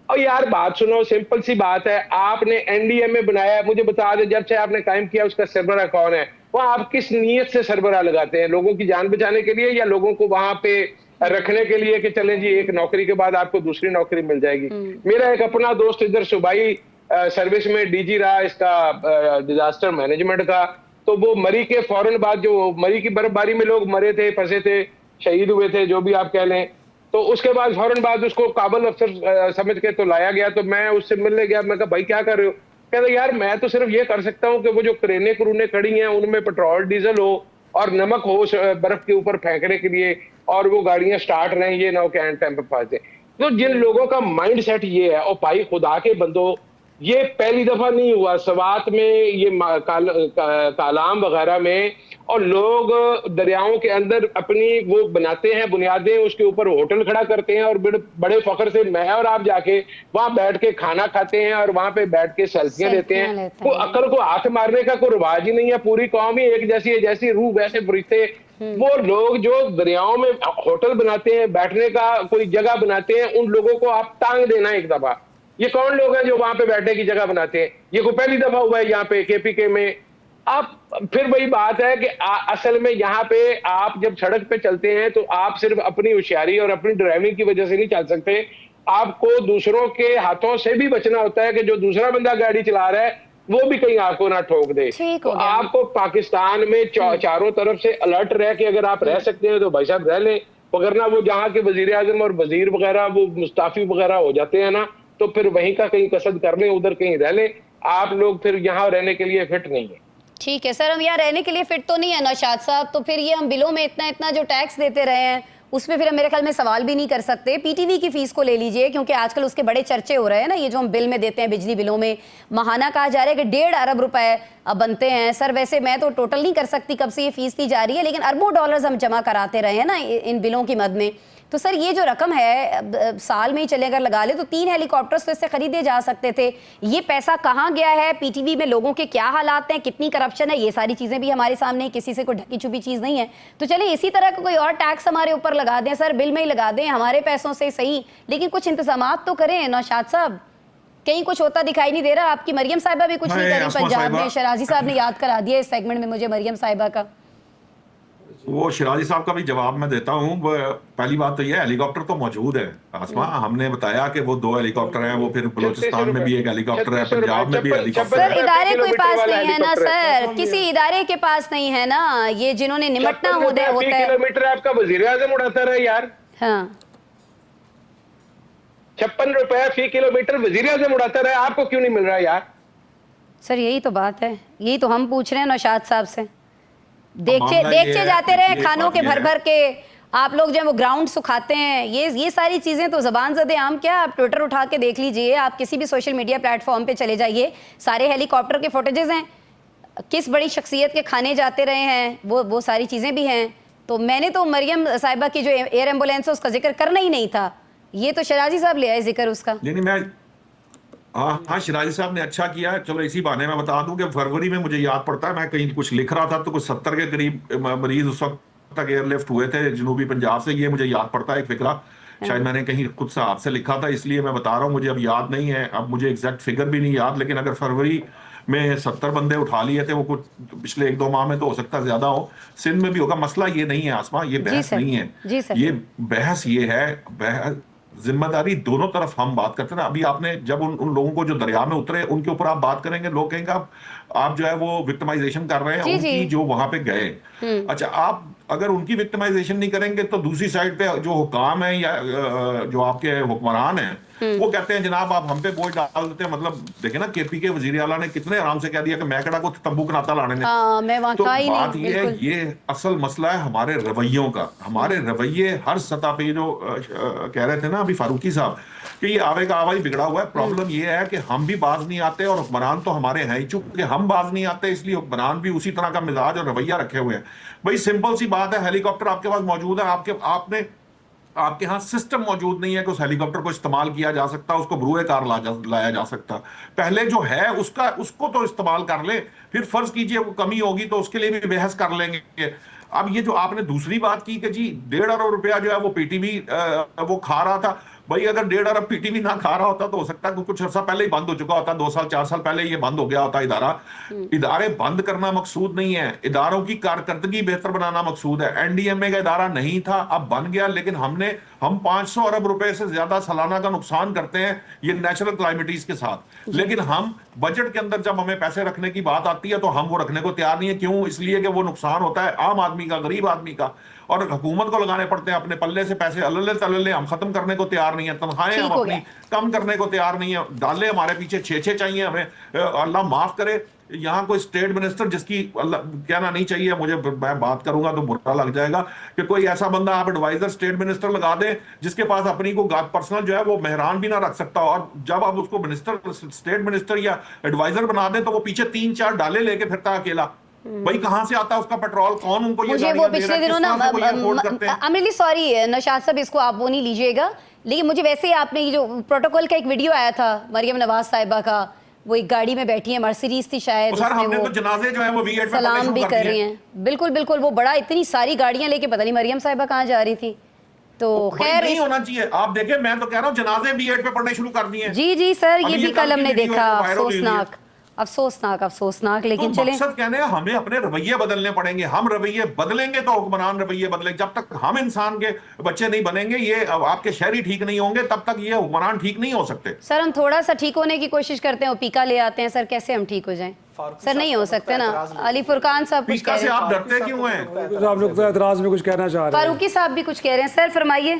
और यार बात सुनो, सिंपल सी बात है, आपने एनडीएमए बनाया है, मुझे बता दे जब से आपने कायम किया उसका सरबराह कौन है? वहां आप किस नीयत से सरबराह लगाते हैं? लोगों की जान बचाने के लिए या लोगों को वहां पे रखने के लिए कि चलें जी एक नौकरी के बाद आपको दूसरी नौकरी मिल जाएगी? मेरा एक अपना दोस्त इधर सूबाई सर्विस में डीजी रहा इसका डिजास्टर मैनेजमेंट का, तो वो मरी के फौरन बाद, जो मरी की बर्फबारी में लोग मरे थे, फंसे थे, शहीद हुए थे, जो भी आप कह लें, तो उसके बाद फौरन बाद उसको काबल अफसर समझ के तो लाया गया। तो मैं उससे मिलने गया, मैं कहा भाई क्या कर रहे हो? कहते यार मैं तो सिर्फ ये कर सकता हूँ कि वो जो क्रेनें क्रूनें खड़ी हैं उनमें पेट्रोल डीजल हो और नमक हो उस बर्फ के ऊपर फेंकने के लिए, और वो गाड़ियां स्टार्ट रहें, ये ना हो कि एंड टाइम पे फंसे। तो जिन लोगों का माइंड सेट ये है, और भाई खुदा के बंदो, ये पहली दफा नहीं हुआ सवात में, ये कालाम वगैरह में, और लोग दरियाओं के अंदर अपनी वो बनाते हैं बुनियादें, उसके ऊपर होटल खड़ा करते हैं, और बड़े फख्र से मैं और आप जाके वहां बैठ के खाना खाते हैं और वहां पे बैठ के सेल्फियां लेते हैं। वो अकल को हाथ मारने का कोई रिवाज ही नहीं है, पूरी कौम ही एक जैसी है, जैसी रूह वैसे फरिश्ते। वो लोग जो दरियाओं में होटल बनाते हैं, बैठने का कोई जगह बनाते हैं, उन लोगों को आप टांग देना एक दफा। ये कौन लोग हैं जो वहां पे बैठने की जगह बनाते हैं? ये कोई पहली दफा हुआ है यहाँ पे केपीके में? आप फिर वही बात है कि असल में यहाँ पे आप जब सड़क पे चलते हैं तो आप सिर्फ अपनी होशियारी और अपनी ड्राइविंग की वजह से नहीं चल सकते, आपको दूसरों के हाथों से भी बचना होता है कि जो दूसरा बंदा गाड़ी चला रहा है वो भी कहीं आपको ना ठोक दे। तो आपको पाकिस्तान में चारों तरफ से अलर्ट रह के अगर आप रह सकते हैं तो भाई साहब रह लें, वरना वो जहाँ के वजीर आजम और वजीर वगैरह वो मुस्ताफी वगैरह हो जाते हैं ना, तो फिर वहीं का कहीं कसद कर लें, उधर कहीं रह लें। आप लोग फिर यहाँ रहने के लिए फिट नहीं है। ठीक है सर, हम यहाँ रहने के लिए फिट तो नहीं है नौशाद साहब, तो फिर ये हम बिलों में इतना इतना जो टैक्स देते रहे हैं उसमें फिर हम मेरे ख्याल में सवाल भी नहीं कर सकते। पीटीवी की फीस को ले लीजिए, क्योंकि आजकल उसके बड़े चर्चे हो रहे हैं ना, ये जो हम बिल में देते हैं बिजली बिलों में, महाना कहा जा रहा है कि 1.5 अरब रुपए अब बनते हैं। सर वैसे मैं तो टोटल नहीं कर सकती कब से ये फीस दी जा रही है, लेकिन अरबों डॉलर्स हम जमा कराते रहे हैं ना इन बिलों की मद में। तो सर ये जो रकम है साल में ही चले अगर लगा ले तो 3 हेलीकॉप्टर्स तो इससे खरीदे जा सकते थे। ये पैसा कहाँ गया है? पीटीवी में लोगों के क्या हालात हैं, कितनी करप्शन है, ये सारी चीज़ें भी हमारे सामने, किसी से कोई ढकी छुपी चीज़ नहीं है। तो चलिए इसी तरह का कोई और टैक्स हमारे ऊपर लगा दें सर, बिल में ही लगा दें हमारे पैसों से सही, लेकिन कुछ इंतजामात तो करें नौशाद साहब। कहीं कुछ होता दिखाई नहीं दे रहा। आपकी मरियम साहिबा भी कुछ नहीं करी पंजाब में, शराजी साहब ने याद करा दिया इस सेगमेंट में मुझे मरियम साहिबा का। वो शिराजी साहब का भी जवाब मैं देता हूँ। पहली बात तो ये हेलीकॉप्टर तो मौजूद है आसमा, हमने बताया कि वो 2 हेलीकॉप्टर हैं, वो फिर बलूचिस्तान में भी एक हेलीकॉप्टर है, पंजाब में भी हेलीकॉप्टर है। सर इदारे कोई पास नहीं है ना सर, किसी इदारे के पास नहीं है ना, ये जिन्होंने निपटना होता है। किलोमीटर आपका वजीर आजम उड़ाता रहे यार। हाँ 56 रुपए फी किलोमीटर वजीर आजम उड़ाता रहे, आपको क्यों नहीं मिल रहा यार? सर यही तो बात है, यही तो हम पूछ रहे हैं नौशाद साहब से। देखते जाते रहे खानों के भर भर के, आप लोग जो वो ग्राउंड सुखाते हैं, ये सारी चीज़ें तो ज़बान ज़दे आम क्या। आप ट्विटर उठा के देख लीजिए, आप किसी भी सोशल मीडिया प्लेटफॉर्म पे चले जाइए, सारे हेलीकॉप्टर के फुटेजेस हैं, किस बड़ी शख्सियत के खाने जाते रहे हैं, वो सारी चीज़ें भी हैं। तो मैंने तो मरियम साहिबा की जो एयर एम्बुलेंस है उसका जिक्र करना ही नहीं था, ये तो शराजी साहब ले आए जिक्र उसका। हाँ शिराजी साहब ने अच्छा किया। चलो इसी बहाने मैं बता दूं कि फरवरी में मुझे याद पड़ता है, मैं कहीं कुछ लिख रहा था तो कुछ 70 के करीब मरीज उस वक्त तक एयरलिफ्ट हुए थे जनूबी पंजाब से। ये मुझे याद पड़ता है एक फिक्रा, शायद मैंने कहीं खुद से हाथ से लिखा था, इसलिए मैं बता रहा हूँ, मुझे अब याद नहीं है, अब मुझे एग्जैक्ट फिगर भी नहीं याद। लेकिन अगर फरवरी में 70 बंदे उठा लिए थे, वो कुछ पिछले 1-2 माह में तो हो सकता है ज्यादा हो, सिंध में भी होगा। मसला ये नहीं है आसमा, ये बहस नहीं है, ये बहस ये है, जिम्मेदारी दोनों तरफ हम बात करते हैं ना। अभी आपने जब उन लोगों को जो दरिया में उतरे उनके ऊपर आप बात करेंगे, लोग कहेंगे आप जो है वो विक्टिमाइजेशन कर रहे हैं उनकी जो वहां पे गए। अच्छा, आप अगर उनकी विक्टिमाइजेशन नहीं करेंगे तो दूसरी साइड पे जो हुकाम है या जो आपके हुक्मरान हैं वो कहते हैं जनाब आप हम पे बोझ डाल देते हैं। मतलब देखे ना केपी के वजीर आला ने कितने आराम से कह दिया कि मैं कड़ा को तंबू कनाता लाने ने। तो बात ये है, ये असल मसला है हमारे रवैयों का। हमारे रवैये हर सतह पे, जो कह रहे थे ना अभी फारूकी साहब कि ये आवे का आवा ही बिगड़ा हुआ है। प्रॉब्लम ये है कि हम भी बाज नहीं आते और हुक्मरान तो हमारे हैं ही, चूंकि हम बाज नहीं आते इसलिए हुक्मरान भी उसी तरह का मिजाज और रवैया रखे हुए हैं। भाई सिंपल सी बात है, हेलीकॉप्टर आपके पास मौजूद है, आपके यहाँ सिस्टम मौजूद नहीं है कि उस हेलीकॉप्टर को इस्तेमाल किया जा सकता, उसको बरूए कार लाया जा सकता। पहले जो है उसको तो इस्तेमाल कर ले, फिर फर्ज कीजिए वो कमी होगी तो उसके लिए भी बहस कर लेंगे। अब ये जो आपने दूसरी बात की कि जी 1.5 अरब रुपया जो है वो पीटीवी वो खा रहा था, भाई अगर 1.5 अरब पीटीवी ना खा रहा होता तो हो सकता है कि कुछ अर्सा पहले ही बंद हो चुका होता, 2 साल 4 साल पहले ये बंद हो गया होता इदारा। इदारे बंद करना मकसूद नहीं है, इदारों की कारकर्दगी बेहतर बनाना मकसूद है। एनडीएमए का इदारा नहीं था, अब बन गया, लेकिन हम 500 अरब रुपए से ज्यादा सालाना का नुकसान करते हैं ये नेचुरल क्लाइमेटीज के साथ, लेकिन हम बजट के अंदर जब हमें पैसे रखने की बात आती है तो हम वो रखने को तैयार नहीं है। क्यों? इसलिए कि वो नुकसान होता है आम आदमी का, गरीब आदमी का, और हुकूमत को लगाने पड़ते हैं अपने पल्ले से पैसे। अल्ले तल्ले हम खत्म करने को तैयार नहीं है, तनख्वाहें हम अपनी कम करने को तैयार नहीं है, डाले हमारे पीछे 6 चाहिए हमें। अल्लाह माफ करे, यहाँ कोई स्टेट मिनिस्टर जिसकी अल्लाह कहना नहीं चाहिए, मुझे मैं बात करूंगा तो बुरा लग जाएगा, कि कोई ऐसा बंदा आप एडवाइजर स्टेट मिनिस्टर लगा दें जिसके पास अपनी को पर्सनल जो है वो मेहरान भी ना रख सकता, और जब आप उसको मिनिस्टर, स्टेट मिनिस्टर या एडवाइजर बना दें तो वो पीछे 3-4 डाले लेके फिरता है अकेला। भाई कहां से आता है उसका पेट्रोल, कौन उनको ये मुझे वो पिछले दिनों ना I'm really sorry नौशाद साहब, इसको आप वो नहीं लीजिएगा, लेकिन मुझे वैसे ही आपने ये जो प्रोटोकॉल का एक वीडियो आया था मरियम नवाज साहिबा का, वो एक गाड़ी में बैठी है, मर्सिडीज थी शायद, सर हमने तो जनाजे जो है वो V8 में सलाम भी कर रही हैं। बिल्कुल बिल्कुल, वो बड़ा इतनी सारी गाड़ियां लेके पता नहीं मरियम साहिबा कहाँ जा रही थी। तो खैर नहीं होना चाहिए। आप देखें, मैं तो कह रहा हूँ जनाजे V8 पे पढ़ने शुरू कर दिए। जी जी सर, ये भी कल हमने देखा, अफसोसनाक अफसोसनाक। लेकिन चलें, मकसद कहने हैं हमें अपने रवैये बदलने पड़ेंगे। हम रवैये बदलेंगे तो हुक्मरान रवैये बदलेंगे। जब तक हम इंसान के बच्चे नहीं बनेंगे, ये आपके शहरी ठीक नहीं होंगे, तब तक ये हुक्मरान ठीक नहीं हो सकते। सर हम थोड़ा सा ठीक होने की कोशिश करते हैं, पीका ले आते हैं सर, कैसे हम ठीक हो जाएं? सर नहीं हो सकते ना। अली फुरकान साहब कुछ कह रहे हैं, आप डरते क्यों हैं? आप लोग तो एतराज में कुछ कहना चाह रहे हैं। फारूकी साहब भी कुछ कह रहे हैं, सर फरमाइए।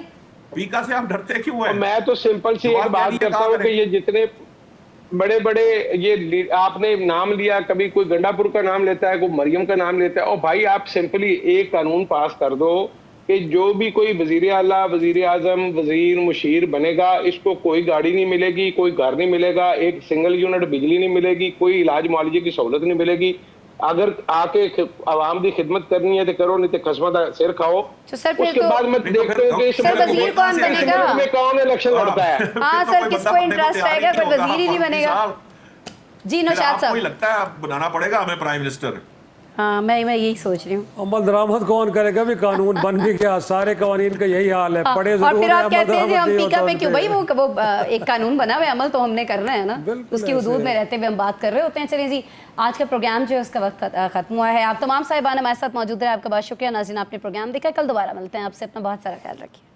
पीका से आप डरते क्यों हैं? मैं तो सिंपल सी एक बात करता हूँ कि ये जितने बड़े बड़े ये आपने नाम लिया, कभी कोई गंडापुर का नाम लेता है, कोई मरियम का नाम लेता है, और भाई आप सिंपली एक कानून पास कर दो कि जो भी कोई वजीर आला, वजीर आजम, वजीर मुशीर बनेगा, इसको कोई गाड़ी नहीं मिलेगी, कोई घर नहीं मिलेगा, एक सिंगल यूनिट बिजली नहीं मिलेगी, कोई इलाज मुआलजे की सहूलत नहीं मिलेगी। अगर आके आवाम की खिदमत करनी है तो करो, नहीं तो खस्मा का सिर खाओ। तो सर फिर उसके बाद मैं देखते हो कि सर वजीर कौन बनेगा? में कौन इलेक्शन लड़ता है। हाँ सर, किसको इंटरेस्ट आएगा, कोई वजीर ही नहीं बनेगा। जी नौशाद साहब, लगता है बनाना पड़ेगा हमें प्राइम मिनिस्टर। हाँ मैं यही सोच रही हूँ। अमल दरामद कौन करेगा? भी कानून बन भी गया, सारे कवानीन का यही हाल है। पढ़े और फिर आप कहते हैं हम पीका पे होता क्यों? भाई वो एक कानून बना हुआ है, अमल तो हमने करना है ना, उसकी हुदूद में रहते हुए हम बात कर रहे होते हैं। चलिए जी, आज का प्रोग्राम जो है उसका वक्त खत्म हुआ है। आप तमाम साहिबान हमारे साथ मौजूद रहे, आपका बहुत शुक्रिया। नाज़रीन आपने प्रोग्राम देखा, कल दोबारा मिलते हैं आपसे, अपना बहुत सारा ख्याल रखिए।